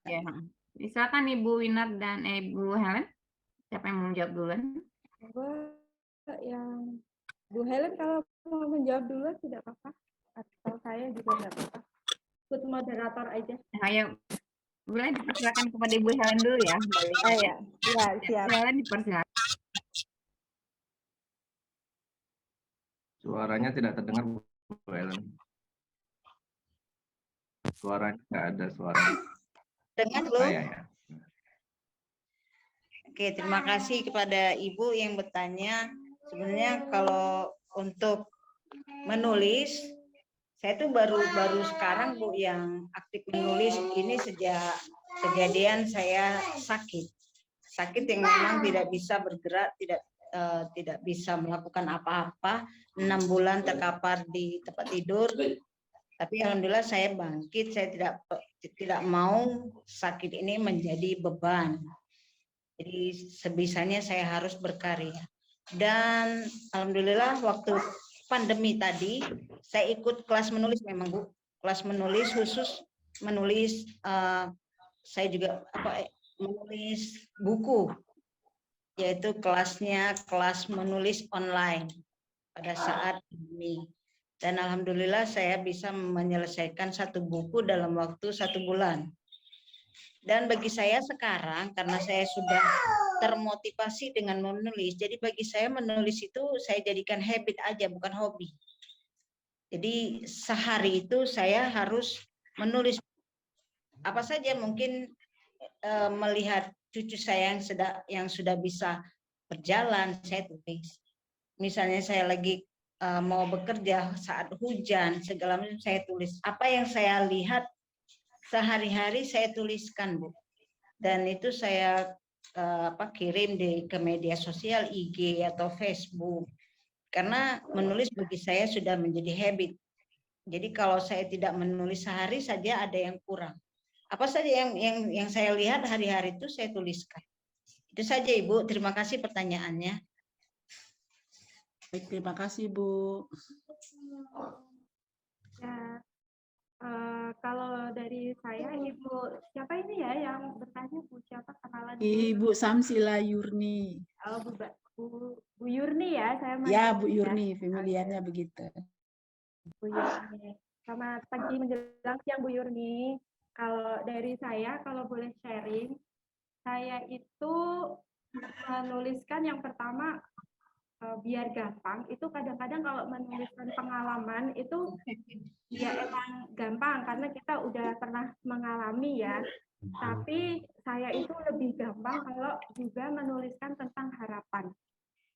Ya. Silakan Ibu Winar dan Ibu Helen. Siapa yang mau menjawab duluan? Yang Bu Helen kalau mau menjawab duluan tidak apa-apa. Atau saya juga tidak apa-apa. Ikut moderator aja. Ayo, boleh dipersilakan kepada Ibu Helen dulu ya. Ya, siap. Helen dipersilakan. Suaranya tidak terdengar Bu Helen. Suaranya nggak ada suara. Dengar loh. Ya. Oke, terima kasih kepada Ibu yang bertanya. Sebenarnya kalau untuk menulis, saya tuh baru sekarang Bu yang aktif menulis ini sejak kejadian saya sakit yang memang tidak bisa bergerak, tidak tidak bisa melakukan apa-apa, 6 bulan terkapar di tempat tidur. Tapi alhamdulillah saya bangkit, saya tidak mau sakit ini menjadi beban. Jadi sebisanya saya harus berkarya. Dan alhamdulillah waktu pandemi tadi saya ikut kelas menulis memang Bu, kelas menulis khusus menulis saya juga menulis buku, yaitu kelas menulis online pada saat pandemi. Dan alhamdulillah saya bisa menyelesaikan 1 buku dalam waktu 1 bulan. Dan bagi saya sekarang, karena saya sudah termotivasi dengan menulis, jadi bagi saya menulis itu saya jadikan habit aja, bukan hobi. Jadi sehari itu saya harus menulis apa saja, mungkin melihat cucu saya yang sudah bisa berjalan, saya tulis. Misalnya saya lagi mau bekerja saat hujan, segala macam saya tulis. Apa yang saya lihat sehari-hari saya tuliskan, Bu. Dan itu saya kirim ke media sosial, IG atau Facebook. Karena menulis bagi saya sudah menjadi habit. Jadi kalau saya tidak menulis sehari saja ada yang kurang. Apa saja yang saya lihat hari-hari itu saya tuliskan. Itu saja Ibu, terima kasih pertanyaannya. Baik, terima kasih Bu. Ya, kalau dari saya, Ibu siapa ini ya yang bertanya, Bu? Siapa kenalan? Ibu Samsila Yurni. Oh, Bu Yurni ya, saya Ya, Bu Yurni, familiarnya begitu. Bu Yurni. Selamat pagi menjelang siang Bu Yurni. Kalau dari saya, kalau boleh sharing, saya itu menuliskan yang pertama biar gampang. Itu kadang-kadang kalau menuliskan pengalaman itu ya emang gampang karena kita udah pernah mengalami ya. Tapi saya itu lebih gampang kalau juga menuliskan tentang harapan.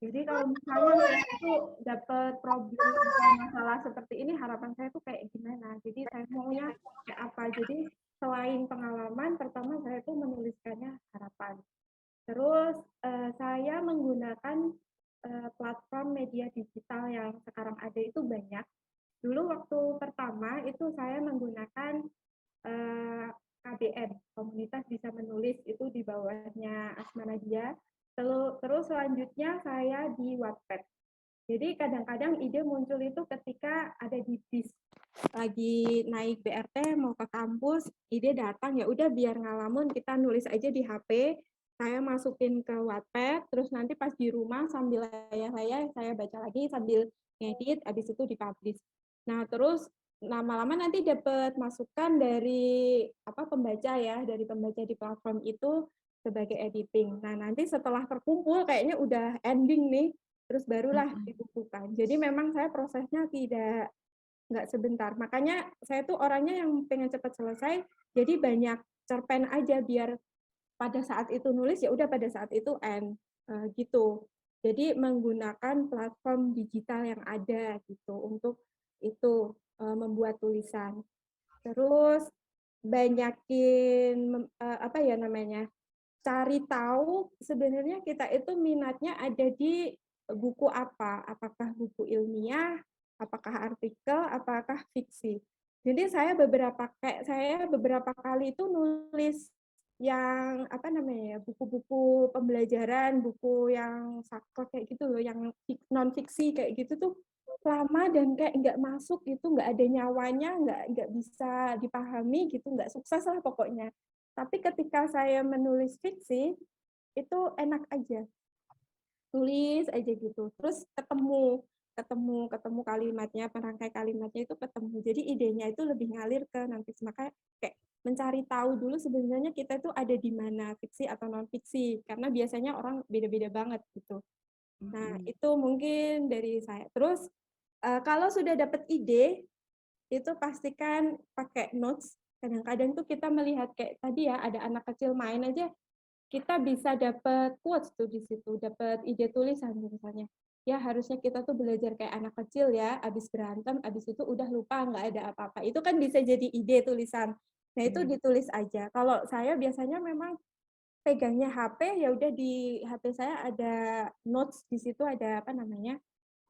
Jadi kalau misalnya saya itu dapat problem atau masalah seperti ini, harapan saya tuh kayak gimana. Jadi saya maunya kayak apa. Jadi selain pengalaman, pertama saya tuh menuliskannya harapan. Terus saya menggunakan platform media digital yang sekarang ada itu banyak. Dulu waktu pertama itu saya menggunakan KBM, Komunitas Bisa Menulis, itu di bawahnya Asma Nadia. Terus selanjutnya saya di Wattpad. Jadi kadang-kadang ide muncul itu ketika ada di bis, lagi naik BRT mau ke kampus, ide datang, ya udah biar ngalamun kita nulis aja di HP, saya masukin ke Wattpad, terus nanti pas di rumah sambil layah-layah saya baca lagi sambil ngedit, habis itu dipublish. Nah terus lama-lama nanti dapat masukan dari pembaca ya, dari pembaca di platform itu sebagai editing. Nah nanti setelah terkumpul kayaknya udah ending nih, terus barulah dibukukan. Jadi memang saya prosesnya nggak sebentar. Makanya saya tuh orangnya yang pengen cepat selesai, jadi banyak cerpen aja biar pada saat itu nulis ya udah pada saat itu end gitu. Jadi menggunakan platform digital yang ada gitu untuk itu membuat tulisan. Terus banyakin cari tahu sebenarnya kita itu minatnya ada di buku apa, apakah buku ilmiah, apakah artikel, apakah fiksi. Jadi saya beberapa kali itu nulis yang buku-buku pembelajaran, buku yang saklek kayak gitu loh, yang non fiksi kayak gitu tuh lama dan kayak nggak masuk, itu nggak ada nyawanya, nggak bisa dipahami gitu, nggak sukses lah pokoknya. Tapi ketika saya menulis fiksi itu enak aja, tulis aja gitu, terus ketemu kalimatnya, merangkai kalimatnya itu ketemu, jadi idenya itu lebih ngalir ke nanti. Makanya kayak mencari tahu dulu sebenarnya kita itu ada di mana, fiksi atau non fiksi, karena biasanya orang beda-beda banget gitu. Nah itu mungkin dari saya. Terus kalau sudah dapat ide itu pastikan pakai notes. Kadang-kadang tuh kita melihat kayak tadi ya, ada anak kecil main aja, kita bisa dapat quotes tuh di situ, dapat ide tulisan misalnya. Ya harusnya kita tuh belajar kayak anak kecil ya, abis berantem, abis itu udah lupa, nggak ada apa-apa. Itu kan bisa jadi ide tulisan. Nah itu ditulis aja. Kalau saya biasanya memang pegangnya HP, ya udah di HP saya ada notes, di situ ada apa namanya,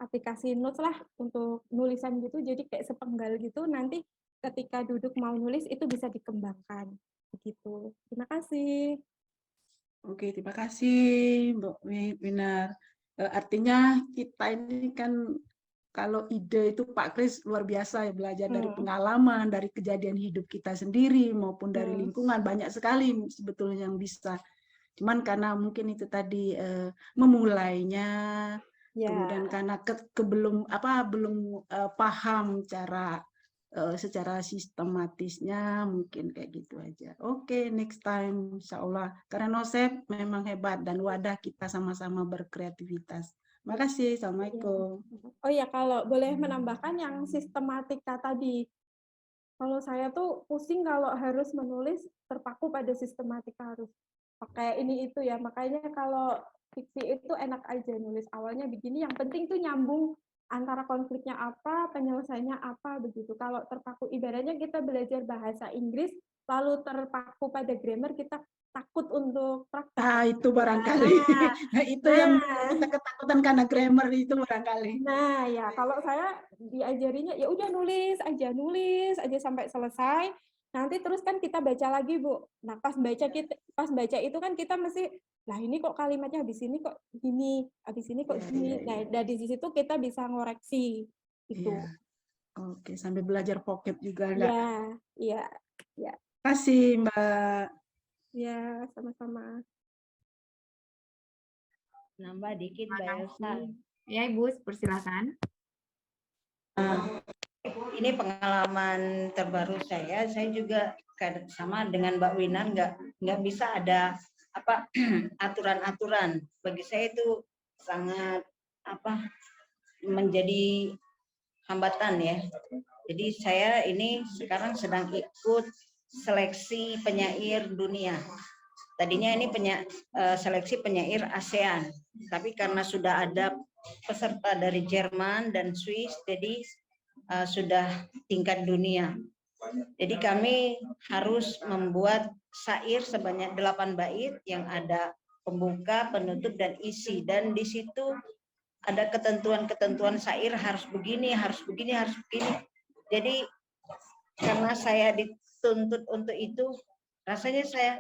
aplikasi notes lah untuk nulisan gitu, jadi kayak sepenggal gitu, nanti ketika duduk mau nulis itu bisa dikembangkan begitu. Terima kasih. Oke, terima kasih Mbak Winar. Artinya kita ini kan kalau ide itu Pak Kris luar biasa ya, belajar dari pengalaman, dari kejadian hidup kita sendiri maupun dari lingkungan, banyak sekali sebetulnya yang bisa. Cuman karena mungkin itu tadi memulainya, kemudian karena belum paham cara secara sistematisnya, mungkin kayak gitu aja. Oke, next time insya Allah. Karena Nosep memang hebat dan wadah kita sama-sama berkreativitas. Makasih, Assalamualaikum. Oh ya, kalau boleh menambahkan yang sistematika tadi. Kalau saya tuh pusing kalau harus menulis terpaku pada sistematika, harus pakai ini itu ya. Makanya kalau fiksi itu enak aja nulis awalnya begini, yang penting tuh nyambung antara konfliknya apa, penyelesaiannya apa begitu. Kalau terpaku, ibaratnya kita belajar bahasa Inggris lalu terpaku pada grammar, kita takut untuk praktek. Nah, itu barangkali. Itu yang kita ketakutan karena grammar itu barangkali. Nah, ya kalau saya diajarinya ya udah nulis aja sampai selesai. Nanti terus kan kita baca lagi, Bu. Nah, pas baca itu kan kita mesti, lah ini kok kalimatnya habis ini kok gini, habis ini kok gini. Nah, dari situ kita bisa ngoreksi itu. Oke, sambil belajar vocab juga enggak? Iya. Terima kasih, Mbak. Ya, sama-sama. Nambah dikit, Mbak Elsa. Ya, Ibu, persilakan. Ini pengalaman terbaru saya juga sama dengan Mbak Winar, nggak bisa ada aturan-aturan. Bagi saya itu sangat menjadi hambatan ya. Jadi saya ini sekarang sedang ikut seleksi penyair dunia. Tadinya ini seleksi penyair ASEAN, tapi karena sudah ada peserta dari Jerman dan Swiss, jadi sudah tingkat dunia. Jadi kami harus membuat syair sebanyak 8 bait yang ada pembuka, penutup, dan isi. Dan di situ ada ketentuan-ketentuan syair harus begini, harus begini, harus begini. Jadi karena saya dituntut untuk itu, rasanya saya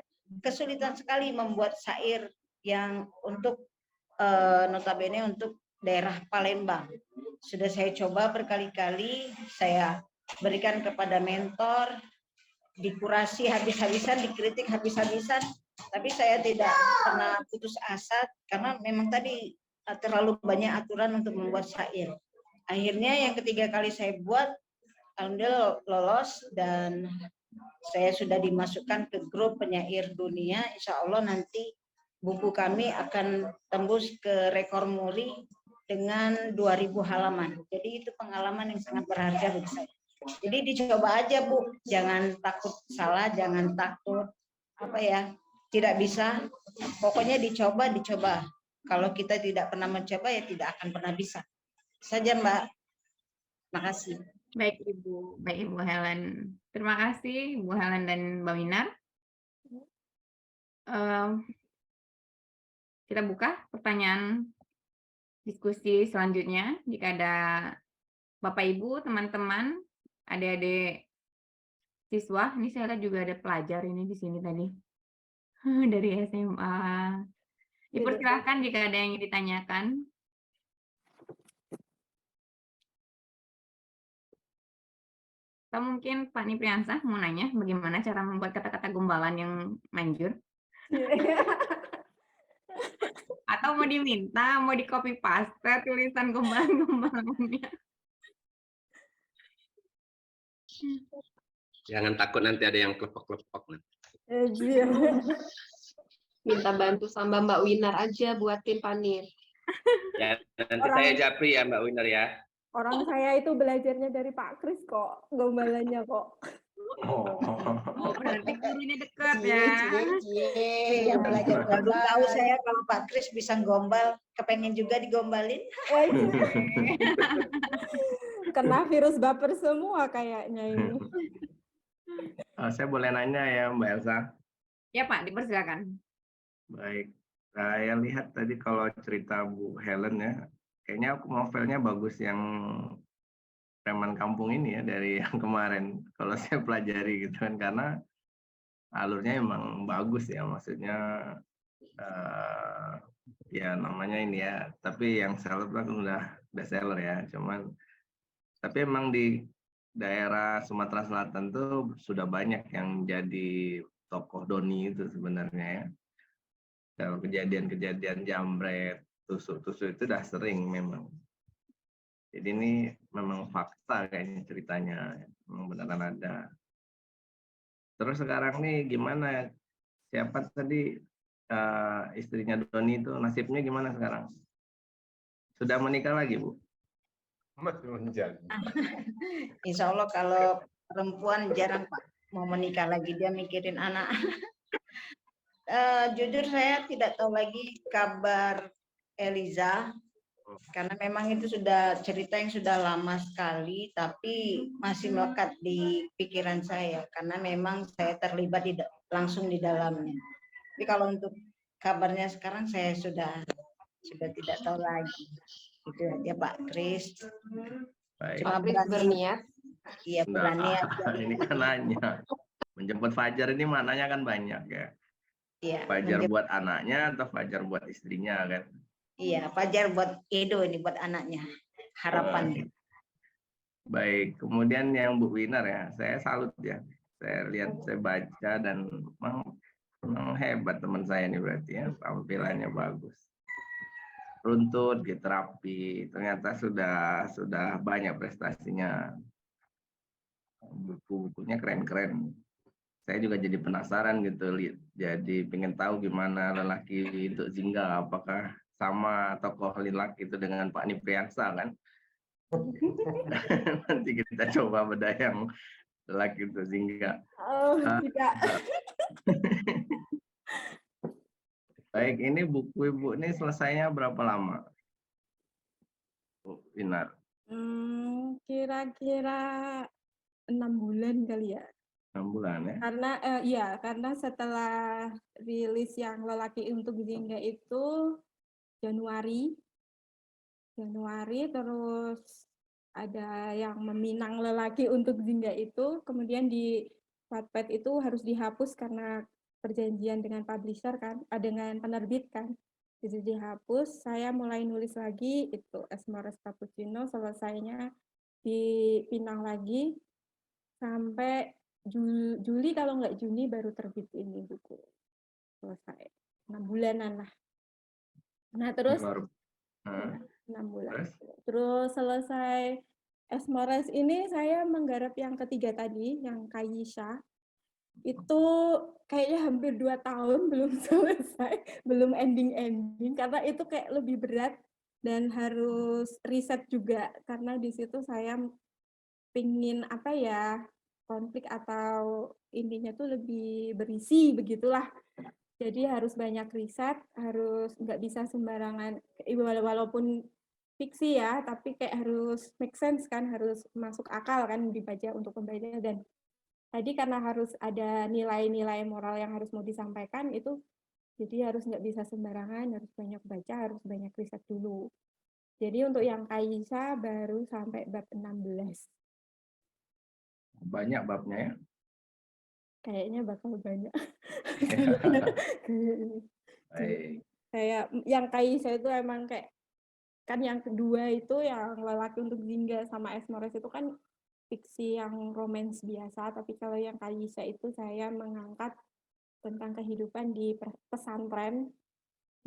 kesulitan sekali membuat syair yang untuk notabene untuk daerah Palembang. Sudah saya coba berkali-kali, saya berikan kepada mentor, dikurasi habis-habisan, dikritik habis-habisan, tapi saya tidak pernah putus asa karena memang tadi terlalu banyak aturan untuk membuat syair. Akhirnya yang ketiga kali saya buat, alhamdulillah lolos dan saya sudah dimasukkan ke grup penyair dunia. Insya Allah nanti buku kami akan tembus ke rekor muri dengan 2.000 halaman. Jadi itu pengalaman yang sangat berharga bagi saya. Jadi dicoba aja, Bu. Jangan takut salah, jangan takut tidak bisa. Pokoknya dicoba. Kalau kita tidak pernah mencoba ya tidak akan pernah bisa. Saja, Mbak. Makasih. Baik Ibu Helen. Terima kasih Ibu Helen dan Mbak Winar. Kita buka pertanyaan diskusi selanjutnya. Jika ada Bapak Ibu, teman-teman, adik-adik siswa, ini saya lihat juga ada pelajar ini di sini tadi dari SMA. Dipersilakan jika ada yang ingin ditanyakan. Atau mungkin Pak Nipriansah mau nanya bagaimana cara membuat kata-kata gombalan yang manjur? Atau mau diminta, mau di copy paste tulisan gombalan-gombalannya? Jangan takut nanti ada yang klepok-klepok. Minta bantu sama Mbak Winar aja buatin panir. Ya, nanti saya japri ya Mbak Winar ya. Orang saya itu belajarnya dari Pak Kris kok, gombalannya kok. Oh, berarti gurunya dekat ya. Yang belajar gombal. Tahu saya kalau Pak Kris bisa gombal, kepengen juga digombalin. Kena virus baper semua kayaknya ini. Saya boleh nanya ya Mbak Elsa? Ya Pak, dipersilakan. Baik, saya lihat tadi kalau cerita Bu Helen ya, kayaknya novelnya bagus yang Preman Kampung ini ya dari yang kemarin. Kalau saya pelajari gitu kan, karena alurnya emang bagus ya, maksudnya ya namanya ini ya. Tapi yang seller kan udah seller ya, cuman tapi emang di daerah Sumatera Selatan tuh sudah banyak yang jadi tokoh Doni itu sebenarnya ya. Kalau kejadian-kejadian jambret, tusuk-tusuk itu udah sering memang. Jadi ini memang fakta kayaknya ceritanya, memang beneran ada. Terus sekarang nih gimana? Siapa tadi istrinya Doni itu nasibnya gimana sekarang? Sudah menikah lagi, Bu? Masih menjadi. Insya Allah kalau perempuan jarang Pak mau menikah lagi, dia mikirin anak. Jujur saya tidak tahu lagi kabar Eliza, karena memang itu sudah cerita yang sudah lama sekali, tapi masih melekat di pikiran saya, karena memang saya terlibat langsung di dalamnya. Tapi kalau untuk kabarnya sekarang saya sudah tidak tahu lagi. Itu aja Pak Kris. Baik. Pak Kris berniat. Iya, Nah, berniat. ini kan nanya. Menjemput Fajar ini maknanya kan banyak ya. Iya, Fajar buat anaknya atau Fajar buat istrinya kan? iya, Fajar buat Edo ini, buat anaknya. Harapannya. Baik, kemudian yang Bu Winar ya, saya salut ya. Saya lihat, saya baca dan memang hebat teman saya ini berarti ya, tampilannya bagus. Runtut, gitu, rapi, ternyata sudah banyak prestasinya. Buku-bukunya keren-keren. Saya juga jadi penasaran gitu, jadi pengen tahu gimana lelaki untuk Jingga, apakah sama tokoh lelaki itu dengan Pak Nipriansa kan? Nanti kita coba bedah yang lelaki itu Jingga. Oh, tidak. Baik, ini buku Ibu ini selesainya berapa lama, Bu Winar? Kira-kira 6 bulan kali ya. 6 bulan ya? Karena setelah rilis yang Lelaki untuk Jingga itu Januari, terus ada yang Meminang Lelaki untuk Jingga itu, kemudian di Wattpad itu harus dihapus karena perjanjian dengan publisher kan, dengan penerbit kan. Jadi dihapus, saya mulai nulis lagi, itu Asmores Cappuccino, selesainya di Pinang lagi, sampai Juli kalau nggak Juni baru terbit ini buku. Selesai. 6 bulanan lah. Nah terus 6 bulan. Terus selesai Asmores ini saya menggarap yang ketiga tadi, yang Kayisha. Itu kayaknya hampir 2 tahun belum selesai, belum ending karena itu kayak lebih berat dan harus riset juga karena di situ saya pingin konflik atau intinya tuh lebih berisi begitulah. Jadi harus banyak riset, harus nggak bisa sembarangan, walaupun fiksi ya, tapi kayak harus make sense kan, harus masuk akal kan dibaca untuk pembaca. Dan tadi karena harus ada nilai-nilai moral yang harus mau disampaikan itu, jadi harus nggak bisa sembarangan, harus banyak baca, harus banyak riset dulu. Jadi untuk yang Kayisha baru sampai bab 16. Banyak babnya ya? Kayaknya bakal banyak. Baik. Kayak yang Kayisha itu emang kayak, kan yang kedua itu yang Lelaki untuk Jingga sama Asmores itu kan fiksi yang romance biasa, tapi kalau yang Kayisha itu saya mengangkat tentang kehidupan di pesantren,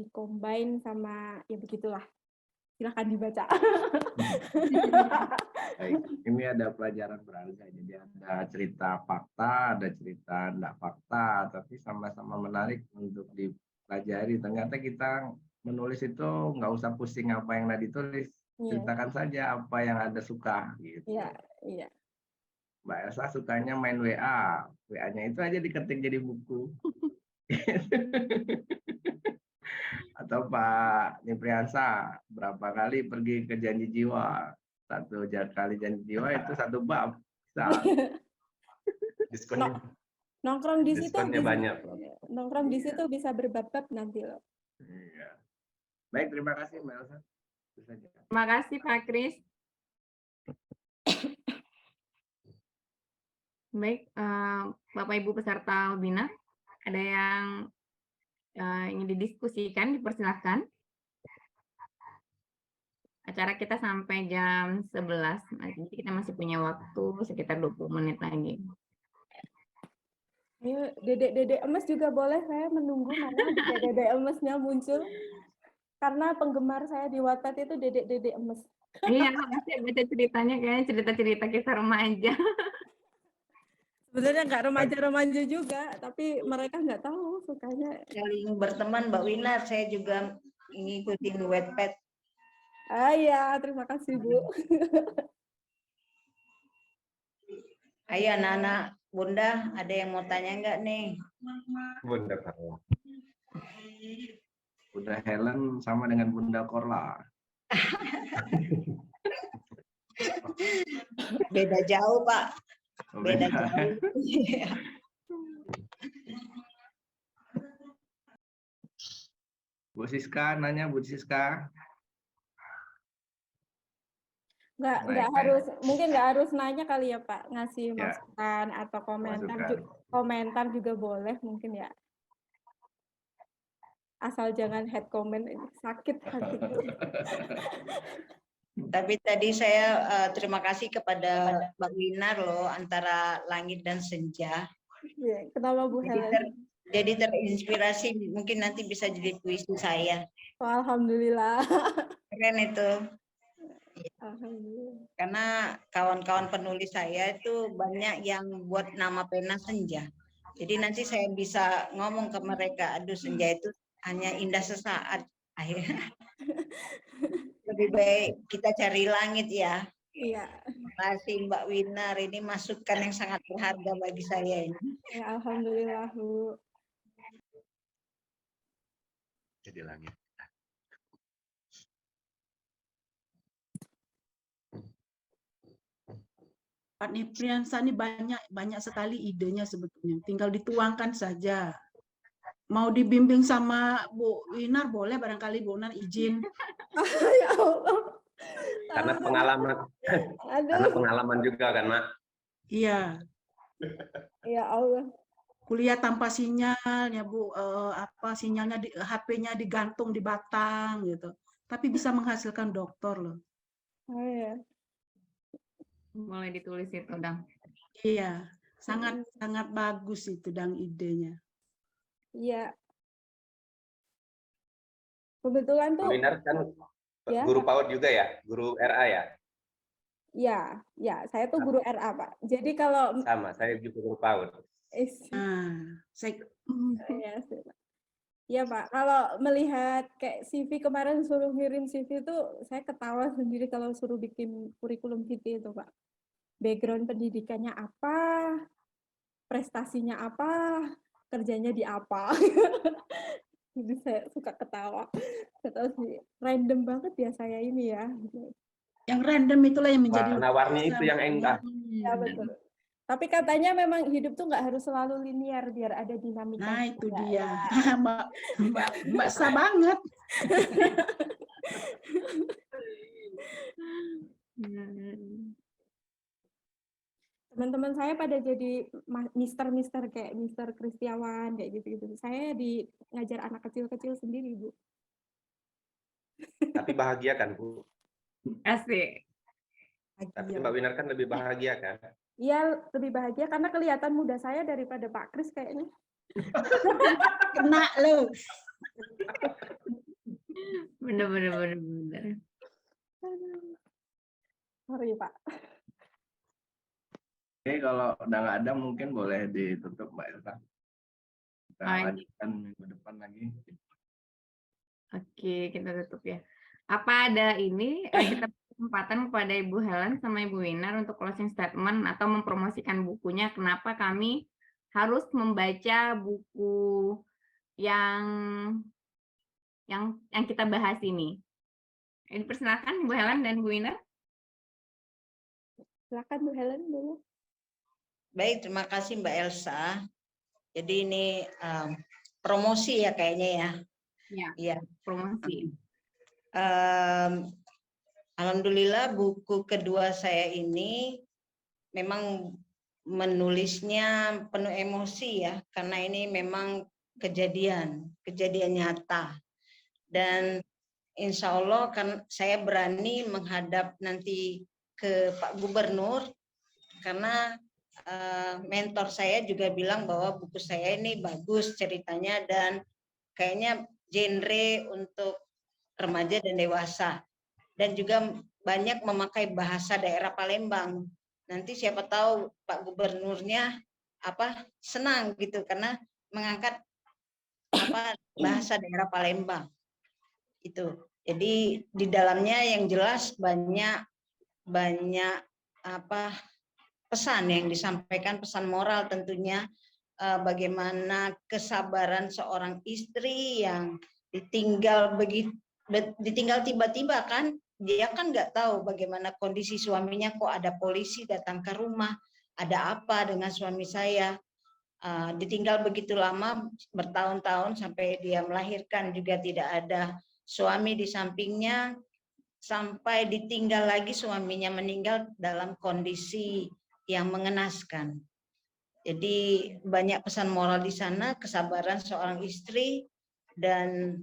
dikombin sama ya begitulah. Silahkan dibaca. Baik, ini ada pelajaran berharga. Jadi ada cerita fakta, ada cerita tidak fakta, tapi sama-sama menarik untuk dipelajari. Ternyata kita menulis itu nggak usah pusing apa yang ada ditulis, ceritakan saja apa yang ada suka. Gitu. Iya. Mbak Elsa sukanya main WA, WA-nya itu aja diketik jadi buku. Atau Pak Nipriansa berapa kali pergi ke Janji Jiwa, 1 kali Janji Jiwa itu 1 bab. Diskonin. Nongkrong di situ Diskonnya bisa, banyak loh. nongkrong di situ bisa berbab-bab nanti loh. Iya. Baik, terima kasih Mbak Elsa. Itu saja. Terima kasih Pak Kris. Baik, Bapak Ibu peserta webinar, ada yang ingin didiskusikan, dipersilahkan. Acara kita sampai jam 11. Nanti kita masih punya waktu sekitar 20 menit lagi. Ayo, dedek-dedek emas juga boleh, saya menunggu mana dedek-dedek emasnya muncul. Karena penggemar saya di Wattpad itu dedek-dedek emas. Iya, nanti baca ceritanya kayaknya cerita-cerita kisah remaja. Sebenarnya nggak remaja-remaja juga, tapi mereka nggak tahu sukanya. Saling berteman Mbak Winar, saya juga ngikutin Wattpad. Ah iya, terima kasih Bu. Ayo anak-anak, Bunda, ada yang mau tanya nggak nih? Bunda Carla. Bunda Helen sama dengan Bunda Korla. Beda jauh, Pak. Oh, Beda beda. jauh. Bu Siska nanya, Bu Siska. Nggak Baik, harus, mungkin nggak harus nanya kali ya Pak, ngasih Ya. masukan atau komentar, Masukan. komentar juga boleh mungkin ya. Asal jangan head comment, ini sakit hatiku. Tapi tadi saya terima kasih kepada Mbak Winar loh, antara langit dan senja. Ya, kenapa Bu Helen? Jadi terinspirasi, mungkin nanti bisa jadi puisi saya. Oh, alhamdulillah. Keren itu. Alhamdulillah. Karena kawan-kawan penulis saya itu banyak yang buat nama pena senja. Jadi nanti saya bisa ngomong ke mereka, aduh senja itu hanya indah sesaat. Akhirnya lebih baik kita cari langit ya. Iya. Terima kasih Mbak Winar, ini masukan yang sangat berharga bagi saya ini. Ya, alhamdulillah Bu. Jadi langit. Pak Nipriansa ini banyak sekali idenya sebetulnya. Tinggal dituangkan saja. Mau dibimbing sama Bu Winar boleh barangkali Bu Winar izin. Ya Allah. Karena pengalaman, karena pengalaman juga kan, Mak. Iya. Ya Allah. Kuliah tanpa sinyal ya Bu, sinyalnya HP-nya digantung di batang gitu. Tapi bisa menghasilkan dokter loh. Oh ya. Boleh ditulis itu, Dang. Iya, sangat bagus itu Dang idenya. Iya. Kebetulan tuh. Bu Winar kan Ya. guru PAUD juga ya, guru RA ya? Ya, saya tuh guru RA Pak. Jadi kalau Sama, saya juga guru PAUD. Ya Pak, kalau melihat kayak CV kemarin suruh ngirim CV itu saya ketawa sendiri kalau suruh bikin kurikulum vitae itu Pak. Background pendidikannya apa, prestasinya apa, kerjanya di apa. Jadi saya suka ketawa. Ketawa sih, random banget ya saya ini ya. Yang random itulah yang menjadi warna-warni itu yang enggak. Ya betul. Tapi katanya memang hidup tuh nggak harus selalu linear biar ada dinamika. Nah itu dia, Mbak Sa banget. Teman-teman saya pada jadi mister kayak Mister Kristiawan kayak gitu-gitu. Saya ngajar anak kecil-kecil sendiri, Bu. Tapi bahagia kan, Bu? Asik. Tapi Mbak Winar kan lebih bahagia kan? Iya, lebih bahagia karena kelihatan muda saya daripada Pak Kris kayaknya. Kena lo. Bener. Sorry, Pak. Oke, kalau udah nggak ada mungkin boleh ditutup Mbak Elsa. Kita lanjutkan minggu depan lagi. Oke, kita tutup ya. Apa ada ini kita kesempatan kepada Ibu Helen sama Ibu Winar untuk closing statement atau mempromosikan bukunya. Kenapa kami harus membaca buku yang kita bahas ini? Ini persilakan Ibu Helen dan Bu Winar. Silakan Bu Helen dulu. Baik, terima kasih Mbak Elsa. Jadi ini promosi ya kayaknya ya. Ya, Iya. promosi. Alhamdulillah buku kedua saya ini memang menulisnya penuh emosi ya, karena ini memang kejadian nyata. Dan insya Allah kan saya berani menghadap nanti ke Pak Gubernur, karena mentor saya juga bilang bahwa buku saya ini bagus ceritanya dan kayaknya genre untuk remaja dan dewasa. Dan juga banyak memakai bahasa daerah Palembang. Nanti siapa tahu Pak Gubernurnya senang gitu karena mengangkat bahasa daerah Palembang. Itu. Jadi di dalamnya yang jelas banyak pesan yang disampaikan, pesan moral tentunya, bagaimana kesabaran seorang istri yang ditinggal tiba-tiba kan, dia kan nggak tahu bagaimana kondisi suaminya, kok ada polisi datang ke rumah, ada apa dengan suami saya, ditinggal begitu lama bertahun-tahun sampai dia melahirkan juga tidak ada suami di sampingnya, sampai ditinggal lagi suaminya meninggal dalam kondisi yang mengenaskan. Jadi banyak pesan moral di sana, kesabaran seorang istri, dan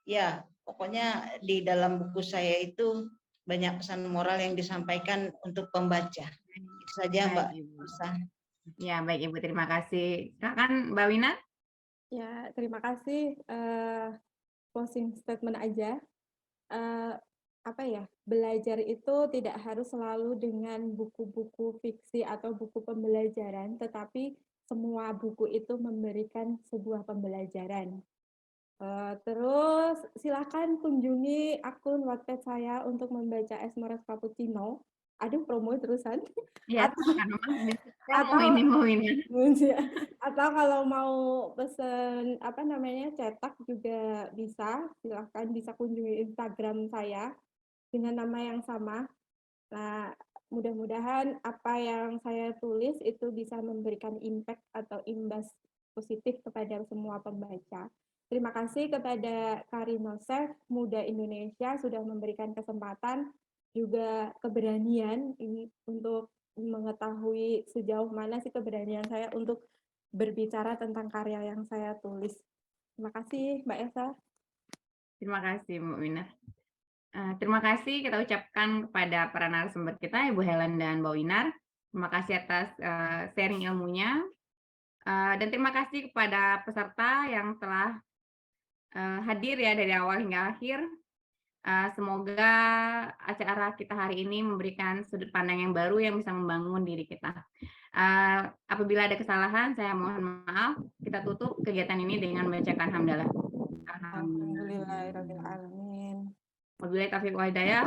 ya pokoknya di dalam buku saya itu banyak pesan moral yang disampaikan untuk pembaca. Itu saja Mbak Rosa. Ya, baik Ibu, terima kasih. Silakan Mbak Wina. Ya, terima kasih. Closing statement aja. Belajar itu tidak harus selalu dengan buku-buku fiksi atau buku pembelajaran, tetapi semua buku itu memberikan sebuah pembelajaran. Terus silakan kunjungi akun Wattpad saya untuk membaca Esmeralda Cappuccino. Aduh, promo terusan. Ya, Atau kalau mau pesen cetak juga bisa. Silakan bisa kunjungi Instagram saya dengan nama yang sama. Nah, mudah-mudahan apa yang saya tulis itu bisa memberikan impact atau imbas positif kepada semua pembaca. Terima kasih kepada Karinosef Muda Indonesia sudah memberikan kesempatan juga keberanian ini untuk mengetahui sejauh mana sih keberanian saya untuk berbicara tentang karya yang saya tulis. Terima kasih Mbak Elsa. Terima kasih Mbak Wina. Terima kasih kita ucapkan kepada para narasumber kita, Ibu Helen dan Mbak Winar. Terima kasih atas sharing ilmunya. Dan terima kasih kepada peserta yang telah hadir ya dari awal hingga akhir. Semoga acara kita hari ini memberikan sudut pandang yang baru yang bisa membangun diri kita. Apabila ada kesalahan, saya mohon maaf. Kita tutup kegiatan ini dengan membacakan hamdalah. Alhamdulillahirrahmanirrahim. Wabillahi taufiq wal hidayah.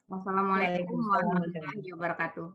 Wassalamualaikum warahmatullahi wabarakatuh.